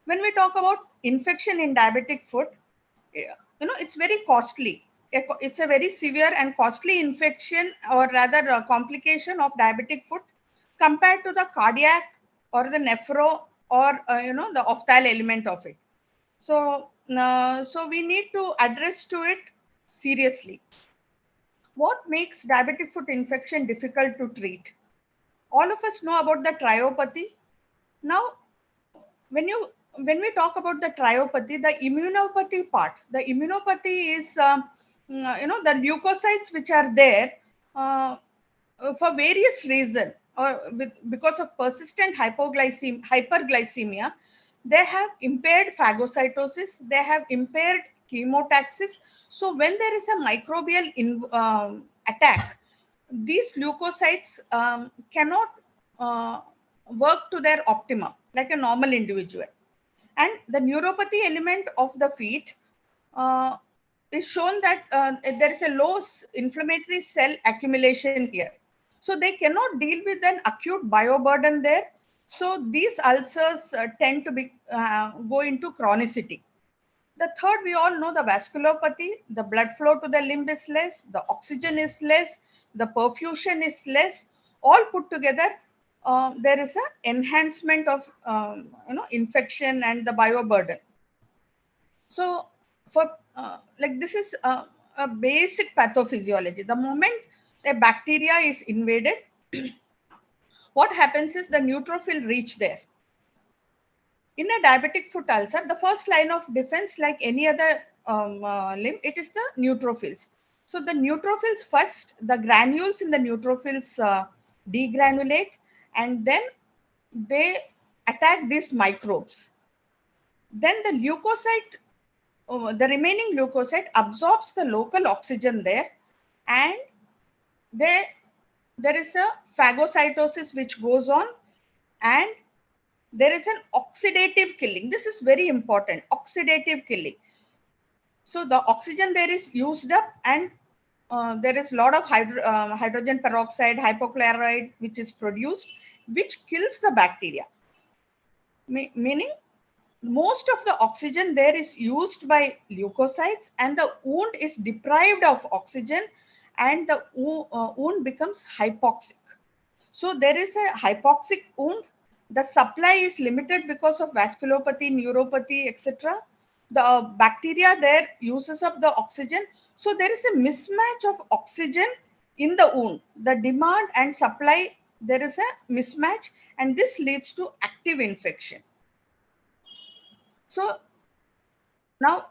When we talk about infection in diabetic foot, it's very costly. It's a very severe and costly infection, or rather a complication of diabetic foot compared to the cardiac or the nephro, or the ophthal element of it. So we need to address to it seriously. What makes diabetic foot infection difficult to treat? All of us know about the triopathy. Now, when we talk about the triopathy, the immunopathy is the leukocytes which are there for various reasons, or because of persistent hyperglycemia. They have impaired phagocytosis, they have impaired chemotaxis. So when there is a microbial attack, these leukocytes cannot work to their optimum like a normal individual. And the neuropathy element of the feet is shown that there is a low inflammatory cell accumulation here. So they cannot deal with an acute bioburden there. So these ulcers tend to go into chronicity. The third, we all know the vasculopathy, the blood flow to the limb is less, the oxygen is less, the perfusion is less. All put together, there is an enhancement of infection and the bioburden. So for like this is a basic pathophysiology. The moment a bacteria is invaded, what happens is the neutrophil reach there. In a diabetic foot ulcer, the first line of defense, like any other limb, it is the neutrophils. So the neutrophils first, the granules in the neutrophils degranulate, and then they attack these microbes. Then the leukocyte, the remaining leukocyte absorbs the local oxygen there, and there is a phagocytosis which goes on, and there is an oxidative killing. This is very important, oxidative killing. So the oxygen there is used up, and there is a lot of hydrogen peroxide, hypochlorite, which is produced, which kills the bacteria. Meaning most of the oxygen there is used by leukocytes, and the wound is deprived of oxygen, and the wound becomes hypoxic. So there is a hypoxic wound. The supply is limited because of vasculopathy, neuropathy, etc. The bacteria there uses up the oxygen. So there is a mismatch of oxygen in the wound. The demand and supply, there is a mismatch, and this leads to active infection. So now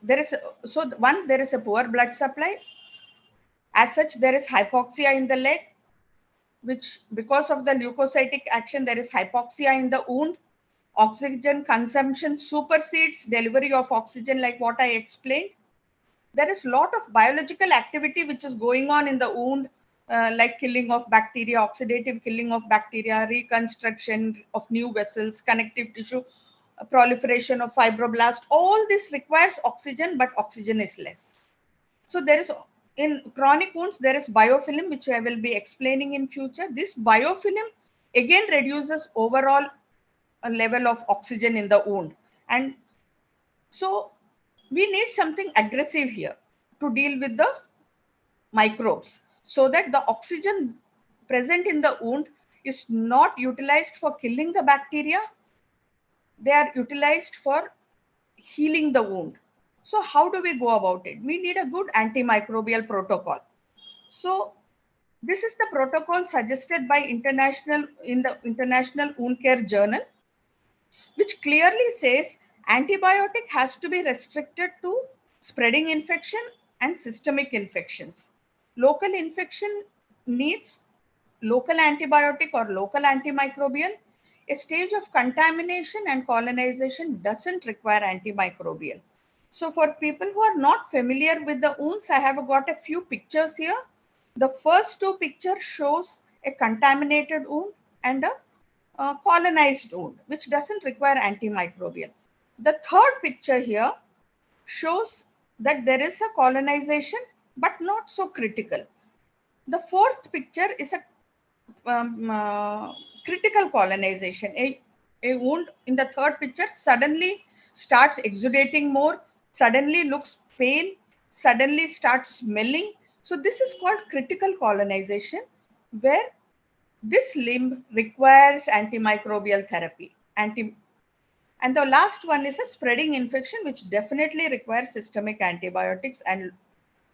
there is there is a poor blood supply. As such, there is hypoxia in the leg, which because of the leukocytic action, there is hypoxia in the wound. Oxygen consumption supersedes delivery of oxygen, like what I explained. There is a lot of biological activity which is going on in the wound, like killing of bacteria, oxidative killing of bacteria, reconstruction of new vessels, connective tissue, proliferation of fibroblast. All this requires oxygen, but oxygen is less. So there is, in chronic wounds, there is biofilm, which I will be explaining in future. This biofilm again reduces overall level of oxygen in the wound. And so we need something aggressive here to deal with the microbes, so that the oxygen present in the wound is not utilized for killing the bacteria, they are utilized for healing the wound. So how do we go about it? We need a good antimicrobial protocol. So this is the protocol suggested by the International Wound Care Journal, which clearly says antibiotic has to be restricted to spreading infection and systemic infections. Local infection needs local antibiotic or local antimicrobial. A stage of contamination and colonization doesn't require antimicrobial. So for people who are not familiar with the wounds, I have got a few pictures here. The first two pictures shows a contaminated wound and a colonized wound, which doesn't require antimicrobial. The third picture here shows that there is a colonization, but not so critical. The fourth picture is a critical colonization. A wound in the third picture suddenly starts exudating more, suddenly looks pale, suddenly starts smelling. So this is called critical colonization, where this limb requires antimicrobial therapy. And the last one is a spreading infection, which definitely requires systemic antibiotics and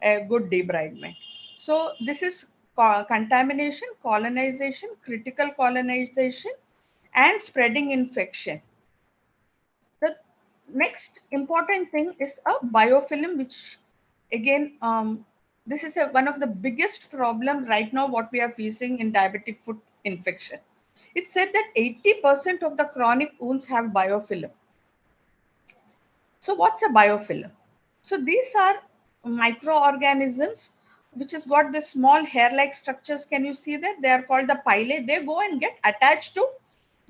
a good debridement. So this is contamination, colonization, critical colonization, and spreading infection. The next important thing is a biofilm, which again, this is one of the biggest problem right now what we are facing in diabetic foot infection. It said that 80% of the chronic wounds have biofilm. So what's a biofilm? So these are microorganisms which has got the small hair-like structures. Can you see that? They are called the pili. They go and get attached to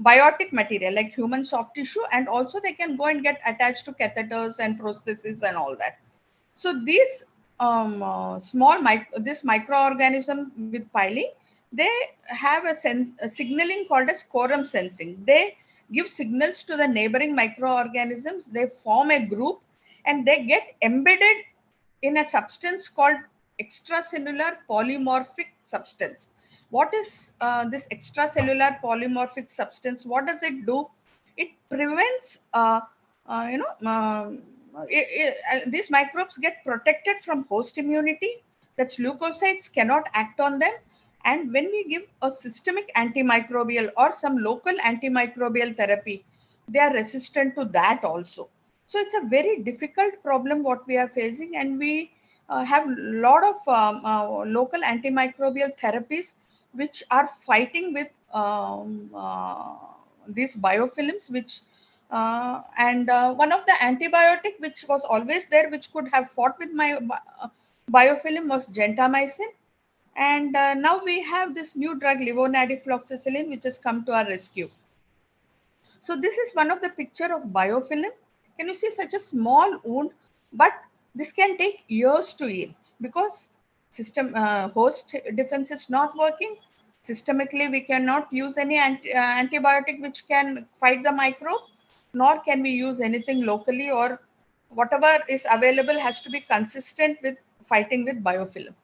biotic material like human soft tissue, and also they can go and get attached to catheters and prostheses and all that. So these this microorganism with pili, they have a signaling called as quorum sensing. They give signals to the neighboring microorganisms. They form a group and they get embedded in a substance called extracellular polymorphic substance. What is this extracellular polymorphic substance? What does it do? It prevents, these microbes get protected from host immunity. That's leukocytes cannot act on them. And when we give a systemic antimicrobial or some local antimicrobial therapy, they are resistant to that also. So it's a very difficult problem what we are facing, and we have a lot of local antimicrobial therapies which are fighting with these biofilms, which one of the antibiotic which was always there, which could have fought with my biofilm, was gentamicin. And now we have this new drug levonorgestrel, which has come to our rescue. So this is one of the picture of biofilm. Can you see such a small wound? But this can take years to heal because host defense is not working. Systemically, we cannot use any antibiotic which can fight the microbe, nor can we use anything locally, or whatever is available has to be consistent with fighting with biofilm.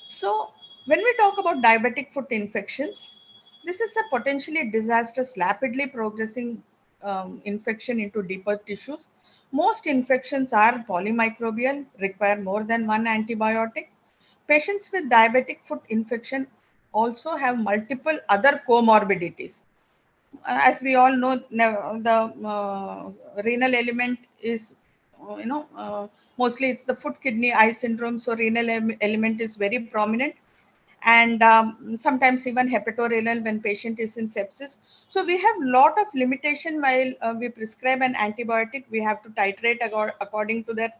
So when we talk about diabetic foot infections, this is a potentially disastrous, rapidly progressing infection into deeper tissues. Most infections are polymicrobial, require more than one antibiotic. Patients with diabetic foot infection also have multiple other comorbidities. As we all know, the renal element is, mostly it's the foot, kidney, eye syndrome. So renal element is very prominent, and sometimes even hepatorenal when patient is in sepsis. So we have lot of limitation while we prescribe an antibiotic. We have to titrate according to their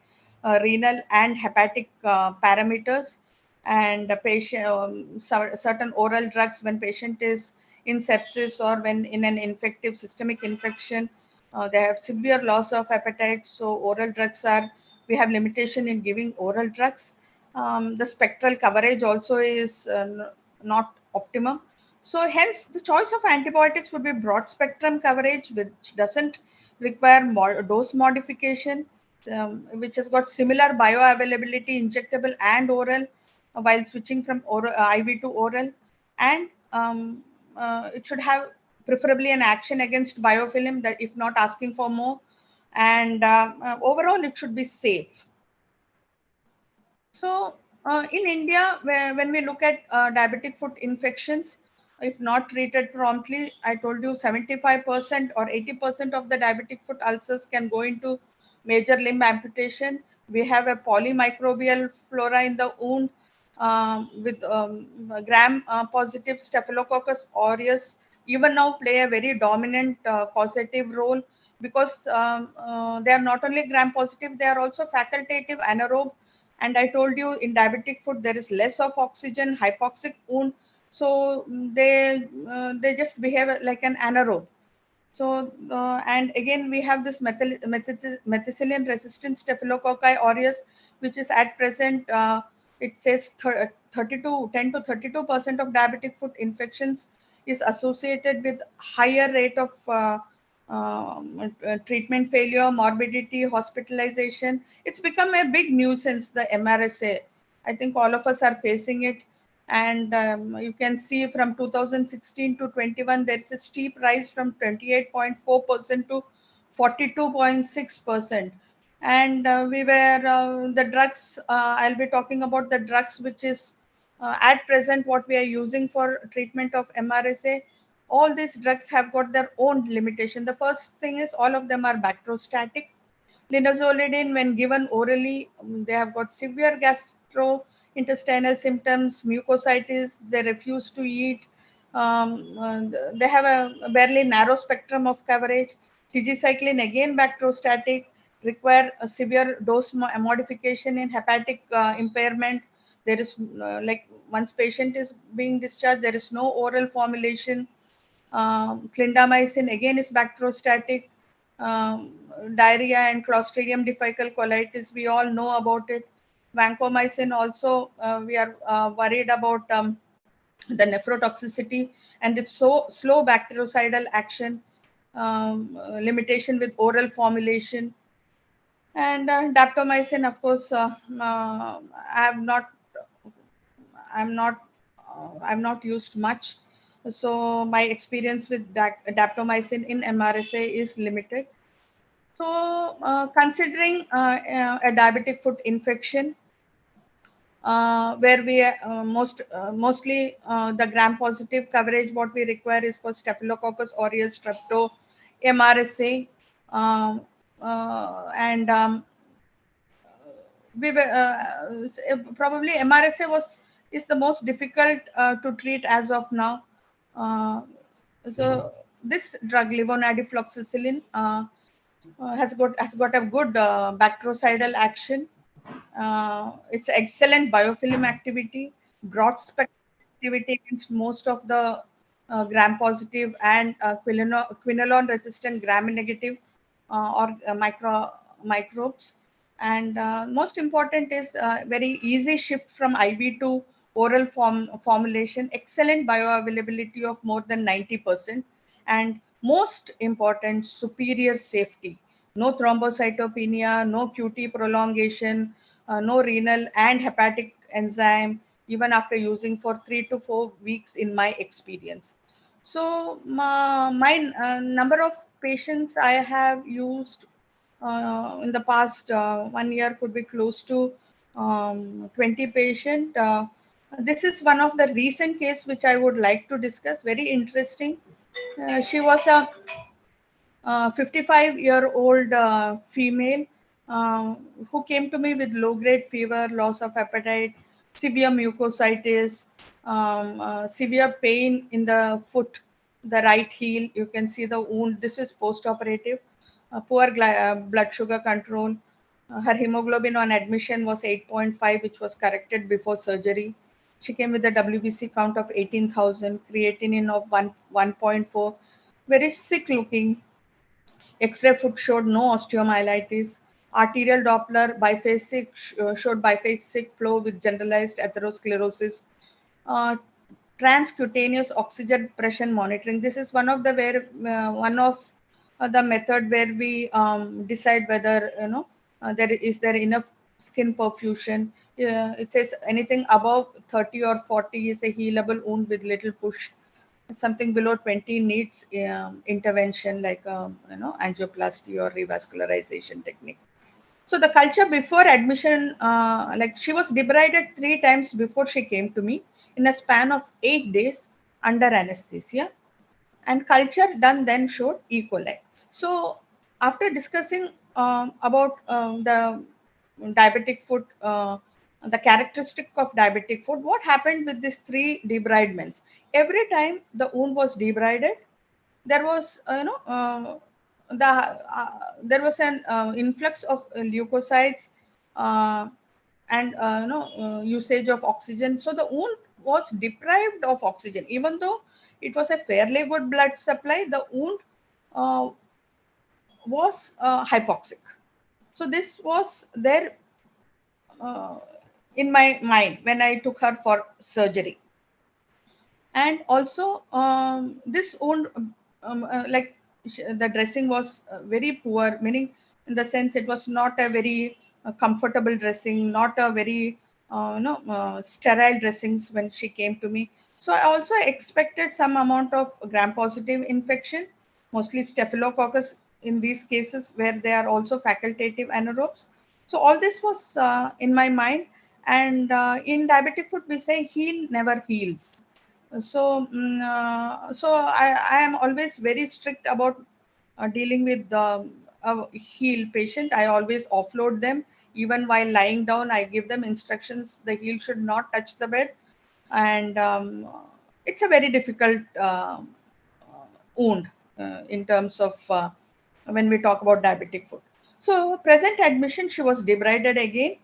renal and hepatic parameters, and the patient certain oral drugs when patient is in sepsis or when in an infective systemic infection, they have severe loss of appetite. So oral drugs are, we have limitation in giving oral drugs. The spectral coverage also is not optimum. So hence the choice of antibiotics would be broad spectrum coverage, which doesn't require dose modification, which has got similar bioavailability, injectable and oral, while switching from oral, IV to oral, and it should have preferably an action against biofilm, that if not asking for more, and overall it should be safe. So in India, when we look at diabetic foot infections, if not treated promptly, I told you 75% or 80% of the diabetic foot ulcers can go into major limb amputation. We have a polymicrobial flora in the wound with gram positive Staphylococcus aureus even now play a very dominant causative role, because they are not only gram positive, they are also facultative anaerobe. And I told you in diabetic foot there is less of oxygen, hypoxic wound, so they just behave like an anaerobe. So and again we have this methicillin resistant Staphylococci aureus, which is at present it says 10 to 32% of diabetic foot infections is associated with higher rate of treatment failure, morbidity, hospitalization. It's become a big nuisance, the MRSA. I think all of us are facing it. And you can see from 2016 to 21, there's a steep rise from 28.4% to 42.6%. And we were, the drugs, I'll be talking about the drugs, which is at present what we are using for treatment of MRSA. All these drugs have got their own limitation. The first thing is all of them are bacteriostatic. Linezolidine, when given orally, they have got severe gastrointestinal symptoms, mucositis, they refuse to eat. They have a barely narrow spectrum of coverage. Tigecycline, again bacteriostatic, require a severe dose modification in hepatic impairment. There is, like once patient is being discharged, there is no oral formulation. Clindamycin again is bacteriostatic. Diarrhea and Clostridium difficile colitis, we all know about it. Vancomycin also, we are worried about the nephrotoxicity and its slow bactericidal action, limitation with oral formulation. And daptomycin, of course, I've not used much. So my experience with daptomycin in MRSA is limited. So considering a diabetic foot infection, where we mostly the gram positive coverage, what we require is for Staphylococcus aureus, strepto, MRSA, and we were probably MRSA is the most difficult to treat as of now. So this drug levonorgestrel has got a good bactericidal action. It's excellent biofilm activity, broad spectrum activity against most of the gram positive and quinolone resistant gram negative or microbes. And most important is very easy shift from IV to oral formulation, excellent bioavailability of more than 90%, and most important, superior safety. No thrombocytopenia, no QT prolongation, no renal and hepatic enzyme, even after using for 3 to 4 weeks in my experience. So my number of patients I have used in the past 1 year could be close to 20 patient. This is one of the recent case which I would like to discuss. Very interesting. She was a 55-year-old female who came to me with low-grade fever, loss of appetite, severe mucositis, severe pain in the foot, the right heel. You can see the wound. This is post-operative. Poor blood sugar control. Her hemoglobin on admission was 8.5, which was corrected before surgery. She came with a WBC count of 18,000, creatinine of 1.4, very sick looking. X-ray foot showed no osteomyelitis. Arterial Doppler biphasic showed biphasic flow with generalized atherosclerosis. transcutaneous oxygen pressure monitoring. This is one of the the method where we decide whether there enough skin perfusion. It says anything above 30 or 40 is a healable wound with little push. Something below 20 needs intervention like angioplasty or revascularization technique. So the culture before admission, like she was debrided 3 times before she came to me in a span of 8 days under anesthesia, and culture done then showed E. coli. So after discussing about the diabetic foot, the characteristic of diabetic foot, what happened with these 3 debridements? Every time the wound was debrided, there was there was an influx of leukocytes uh, and usage of oxygen. So the wound was deprived of oxygen, even though it was a fairly good blood supply. The wound uh, was hypoxic. So this was there uh, in my mind when I took her for surgery. And also this wound the dressing was very poor, meaning in the sense it was not a very comfortable dressing, not a very sterile dressings when she came to me. So I also expected some amount of gram positive infection, mostly staphylococcus in these cases where they are also facultative anaerobes. So all this was in my mind. And in diabetic foot we say heal never heals. So I am always very strict about dealing with a heel patient. I always offload them. Even while lying down, I give them instructions. The heel should not touch the bed. And it's a very difficult wound in terms of when we talk about diabetic foot. So present admission, she was debrided again.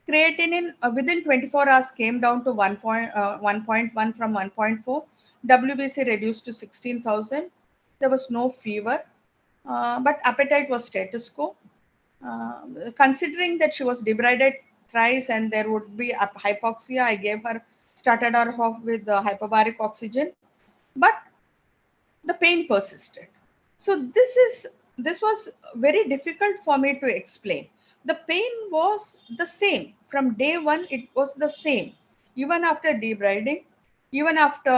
Creatinine within 24 hours came down to 1.1 from 1.4. WBC reduced to 16,000. There was no fever, but appetite was status quo. Considering that she was debrided thrice and there would be hypoxia, I started her off with hyperbaric oxygen, but the pain persisted. So this was very difficult for me to explain. The pain was the same from day one. It was the same even after debriding, even after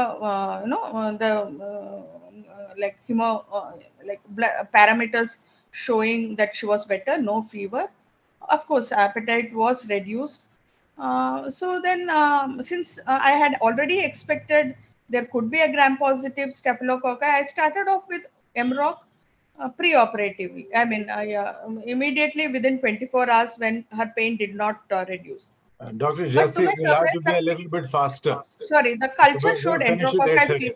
parameters showing that she was better, no fever. Of course, appetite was reduced. So then, since I had already expected there could be a gram-positive staphylococci, I started off with MROC pre-operatively. I mean, immediately within 24 hours when her pain did not reduce. Dr. But to Jesse, my we'll have to be surprise, a little bit faster. sorry, the culture showed We'll finish at enterococci. 8:30.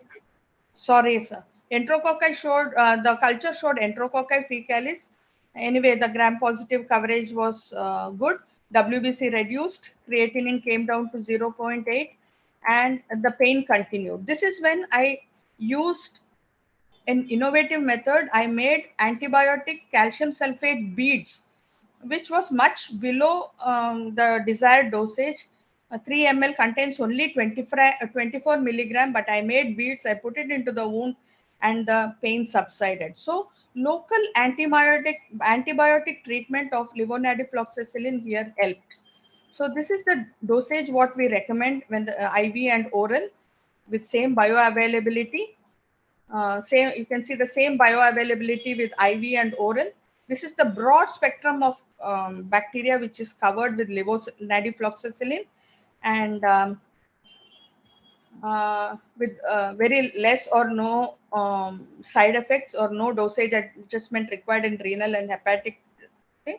Sorry, sir. Enterococci showed the culture showed enterococci fecalis. Anyway, the gram-positive coverage was good. WBC reduced, creatinine came down to 0.8, and the pain continued. This is when I used an innovative method. I made antibiotic calcium sulfate beads, which was much below the desired dosage. 3 ml contains only 24 milligram, but I made beads, I put it into the wound, and the pain subsided. So local antibiotic treatment of levonorgestrel here helped. So this is the dosage what we recommend when the IV and oral with same bioavailability. You can see the same bioavailability with IV and oral. This is the broad spectrum of bacteria which is covered with levonorgestrel, and with very less or no side effects or no dosage adjustment required in renal and hepatic thing.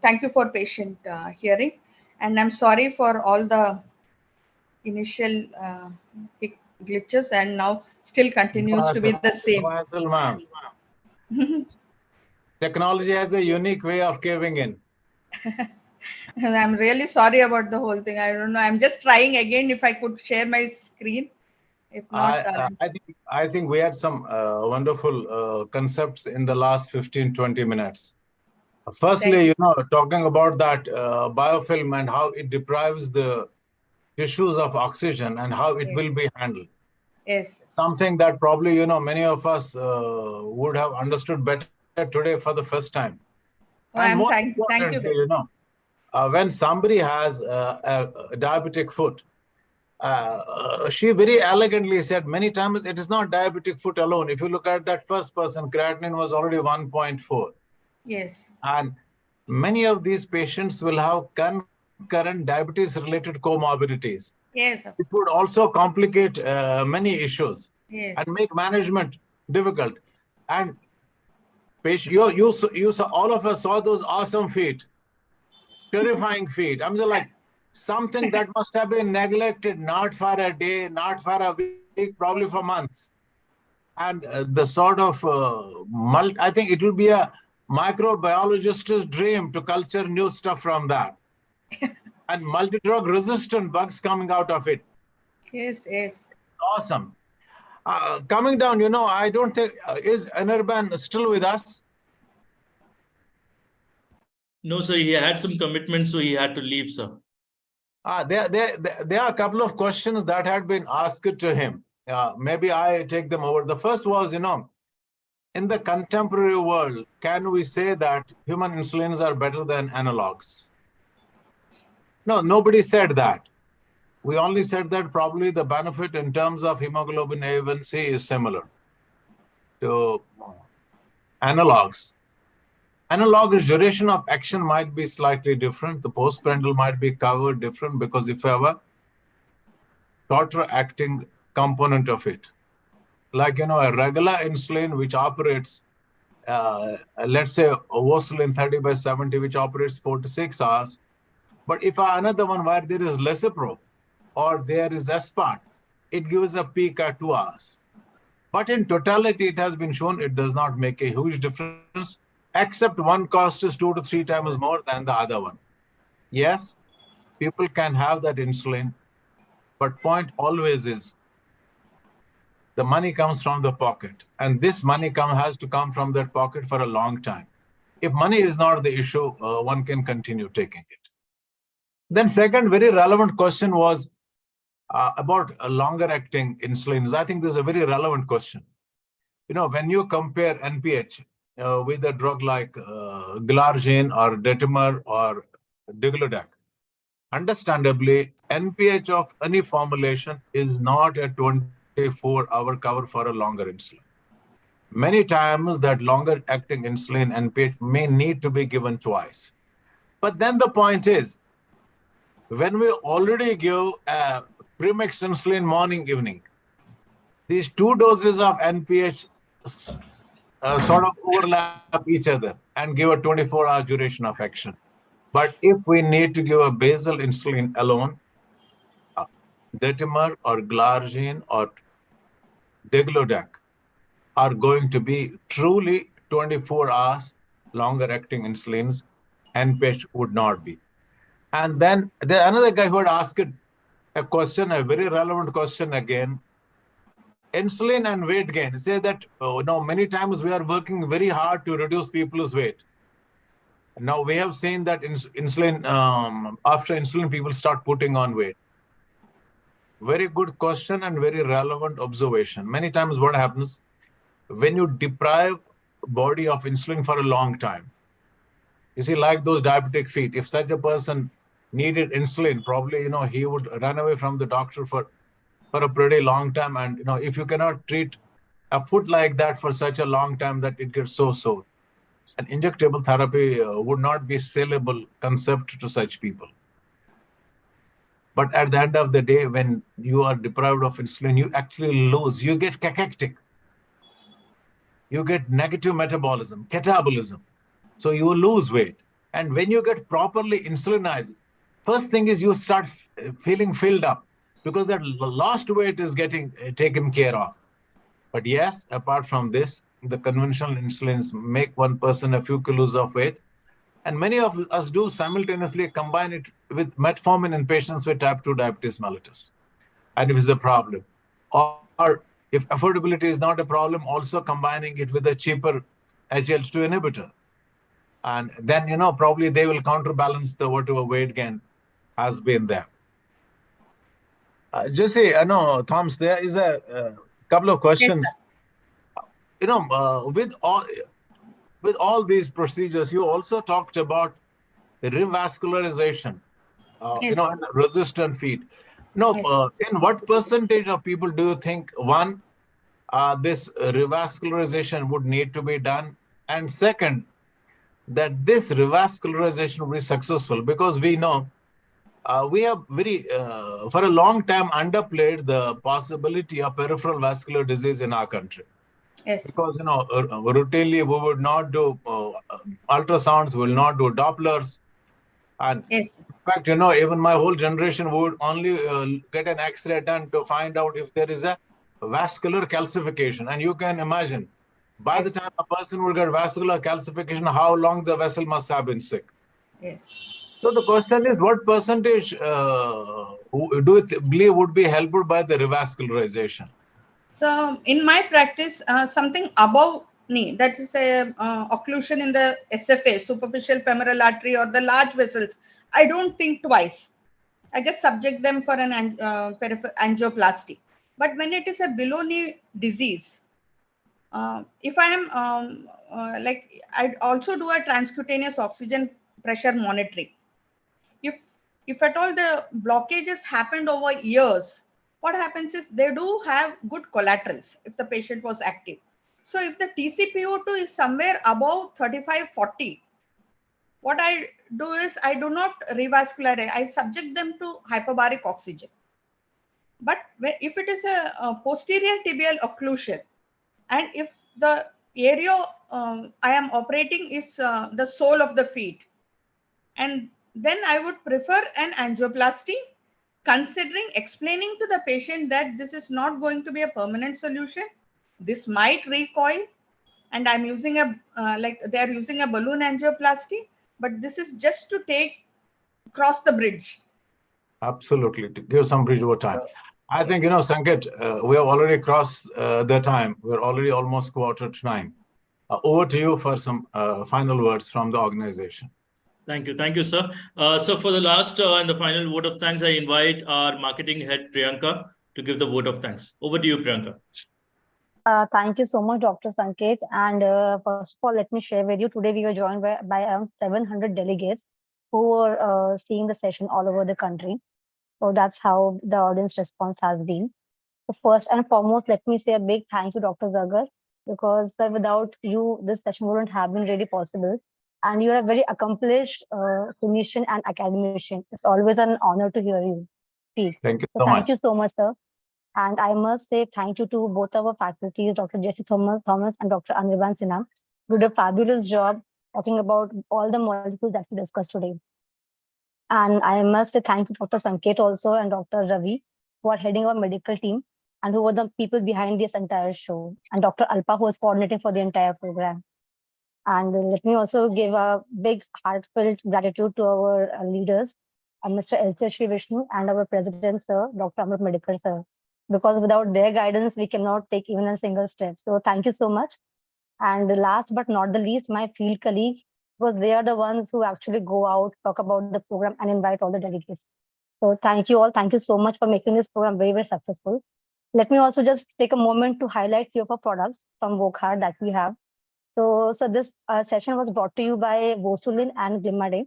Thank you for patient hearing, and I'm sorry for all the initial glitches, and now still continues to be the same. Technology has a unique way of caving in. I'm really sorry about the whole thing. I don't know. I'm just trying again if I could share my screen. If not, I think we had some wonderful concepts in the last 15-20 minutes. Firstly, talking about that biofilm and how it deprives the tissues of oxygen and how it Yes. will be handled. Yes. Something that probably, many of us would have understood better today for the first time. Oh, And more thank you. importantly, when somebody has a diabetic foot, she very elegantly said many times it is not diabetic foot alone. If you look at that first person, creatinine was already 1.4. Yes. And many of these patients will have concurrent diabetes-related comorbidities. Yes. It would also complicate many issues Yes. and make management difficult. And you saw, all of us saw those awesome feet, terrifying feet. I'm just like, something that must have been neglected, not for a day, not for a week, probably for months. And the sort of, I think it will be a microbiologist's dream to culture new stuff from that. And multi-drug resistant bugs coming out of it. Yes. Yes. Awesome. Coming down, I don't think, is Anirban still with us? No, sir, he had some commitments, so he had to leave, sir. There are a couple of questions that had been asked to him. Maybe I take them over. The first was, in the contemporary world, can we say that human insulins are better than analogs? No, nobody said that. We only said that probably the benefit in terms of hemoglobin A1C is similar to analogs. Analogous duration of action might be slightly different. The postprandial might be covered different because if you have a shorter acting component of it, like, a regular insulin which operates, let's say Voslin 30/70, which operates 4 to 6 hours. But if another one where there is Lesipro or there is Aspart, it gives a peak at 2 hours. But in totality, it has been shown it does not make a huge difference, except one cost is 2 to 3 times more than the other one. Yes, people can have that insulin, but point always is the money comes from the pocket, and this money has to come from that pocket for a long time. If money is not the issue, one can continue taking it. Then second very relevant question was about longer acting insulins. I think this is a very relevant question. When you compare NPH with a drug like Glargine or Detamar or Degludec, understandably, NPH of any formulation is not a 24-hour cover for a longer insulin. Many times that longer acting insulin NPH may need to be given twice. But then the point is, when we already give premix insulin morning, evening, these 2 doses of NPH sort of overlap each other and give a 24-hour duration of action. But if we need to give a basal insulin alone, Detamar or Glargine or Degludec are going to be truly 24 hours longer acting insulins, NPH would not be. And then another guy who had asked a question, a very relevant question again, insulin and weight gain. Say that, many times we are working very hard to reduce people's weight. Now we have seen that insulin, after insulin, people start putting on weight. Very good question and very relevant observation. Many times what happens, when you deprive body of insulin for a long time, you see, like those diabetic feet, if such a person needed insulin, probably, he would run away from the doctor for a pretty long time. And, if you cannot treat a foot like that for such a long time that it gets so sore, an injectable therapy would not be saleable concept to such people. But at the end of the day, when you are deprived of insulin, you actually lose. You get cachectic. You get negative metabolism, catabolism. So you lose weight. And when you get properly insulinized, first thing is you start feeling filled up because that lost weight is getting taken care of. But yes, apart from this, the conventional insulins make one person a few kilos of weight. And many of us do simultaneously combine it with metformin in patients with type 2 diabetes mellitus. And if it's a problem, or if affordability is not a problem, also combining it with a cheaper SGLT2 inhibitor. And then, probably they will counterbalance the whatever weight gain has been there. Jesse, I know, Thomas, there is a couple of Yes, questions. sir. You know, with all these procedures, you also talked about revascularization, Yes. in resistant feet. No, Yes. in what percentage of people do you think, one, this revascularization would need to be done? And second, that this revascularization will be successful? Because we know we have for a long time underplayed the possibility of peripheral vascular disease in our country. Yes. Because, routinely we would not do ultrasounds, we will not do Dopplers. And Yes. in fact, even my whole generation would only get an X-ray done to find out if there is a vascular calcification. And you can imagine, by the Yes. time a person will get vascular calcification, how long the vessel must have been sick. Yes. So the question is, what percentage do you believe would be helped by the revascularization? So in my practice, something above knee, that is a occlusion in the SFA, superficial femoral artery, or the large vessels, I don't think twice. I just subject them for an angioplasty. But when it is a below knee disease, if I am like, I also do a transcutaneous oxygen pressure monitoring. If at all the blockages happened over years, what happens is they do have good collaterals if the patient was active. So if the TCPO2 is somewhere above 35-40, what I do is I do not revascularize. I subject them to hyperbaric oxygen. But if it is a posterior tibial occlusion, and if the area I am operating is the sole of the feet, and then I would prefer an angioplasty, considering explaining to the patient that this is not going to be a permanent solution. This might recoil, and I'm using a like they are using a balloon angioplasty, but this is just to cross the bridge. Absolutely, to give some bridge over time. So, I think, Sanket, we have already crossed the time. We're already almost 9:15. Over to you for some final words from the organization. Thank you, sir. So for the last and the final vote of thanks, I invite our marketing head, Priyanka, to give the vote of thanks. Over to you, Priyanka. Thank you so much, Dr. Sanket. And first of all, let me share with you, today we were joined by around 700 delegates who were seeing the session all over the country. So that's how the audience response has been. So first and foremost, let me say a big thank you, Dr. Zagar, because without you, this session wouldn't have been really possible. And you're a very accomplished clinician and academician. It's always an honor to hear you speak. Thank you So so thank much. you so much, sir. And I must say thank you to both our faculties, Dr. Jesse Thomas and Dr. Anirban Sinha, who did a fabulous job talking about all the molecules that we discussed today. And I must say thank you, Dr. Sanket also and Dr. Ravi, who are heading our medical team and who were the people behind this entire show, and Dr. Alpa, who was coordinating for the entire program. And let me also give a big heartfelt gratitude to our leaders, Mr. L.C. Sri Vishnu and our president, sir, Dr. Amrit Medikar, sir. Because without their guidance, we cannot take even a single step. So thank you so much. And last but not the least, my field colleagues, because they are the ones who actually go out, talk about the program, and invite all the delegates. So thank you all. Thank you so much for making this program very, very successful. Let me also just take a moment to highlight few of our products from Wockhardt that we have. So this session was brought to you by Vosulin and Glimade,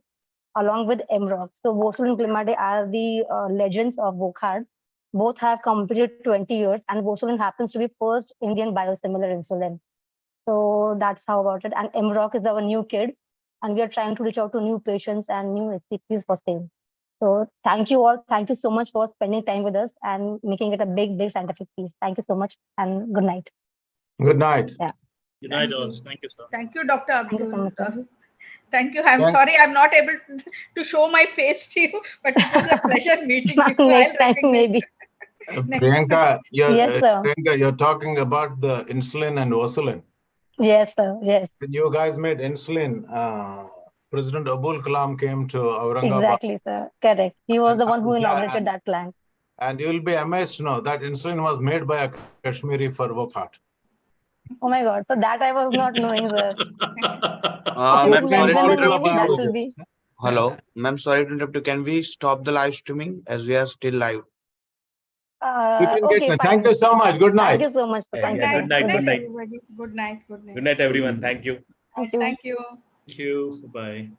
along with MROC. So Vosulin and Glimade are the legends of Wockhardt. Both have completed 20 years, and Vosulin happens to be first Indian biosimilar insulin. So that's how about it. And MROC is our new kid, and we are trying to reach out to new patients and new HCPs for sale. So thank you all. Thank you so much for spending time with us and making it a big, big scientific piece. Thank you so much, and good night. Good night. Yeah. Good night, all. Thank you, sir. Thank you, Dr. Thank you so Abdul. much. Thank you. I'm sorry I'm not able to show my face to you, but it was a pleasure meeting you. Next time, maybe. Priyanka, Yes, sir. Priyanka, you're talking about the insulin and Vosulin. Yes, sir. Yes. When you guys made insulin, President Abul Kalam came to Aurangabad. Exactly, sir. Correct. He was And the I one who was there, inaugurated that plant. And you'll be amazed to know that insulin was made by a Kashmiri for Wockhardt. Oh my God. So that I was not knowing, sir. If you Ma'am, could sorry to mention the interrupt name, that you. will be. Hello, ma'am, sorry to interrupt you. Can we stop the live streaming as we are still live? We can get Okay, there. fine. Thank you so much. Good Thank night. you so much. Yeah, Thank yeah, you. good night, Good good night, night. everybody. Good night. Good night. Good night, everyone. Thank you. Thank you. Thank you. Thank you. Bye.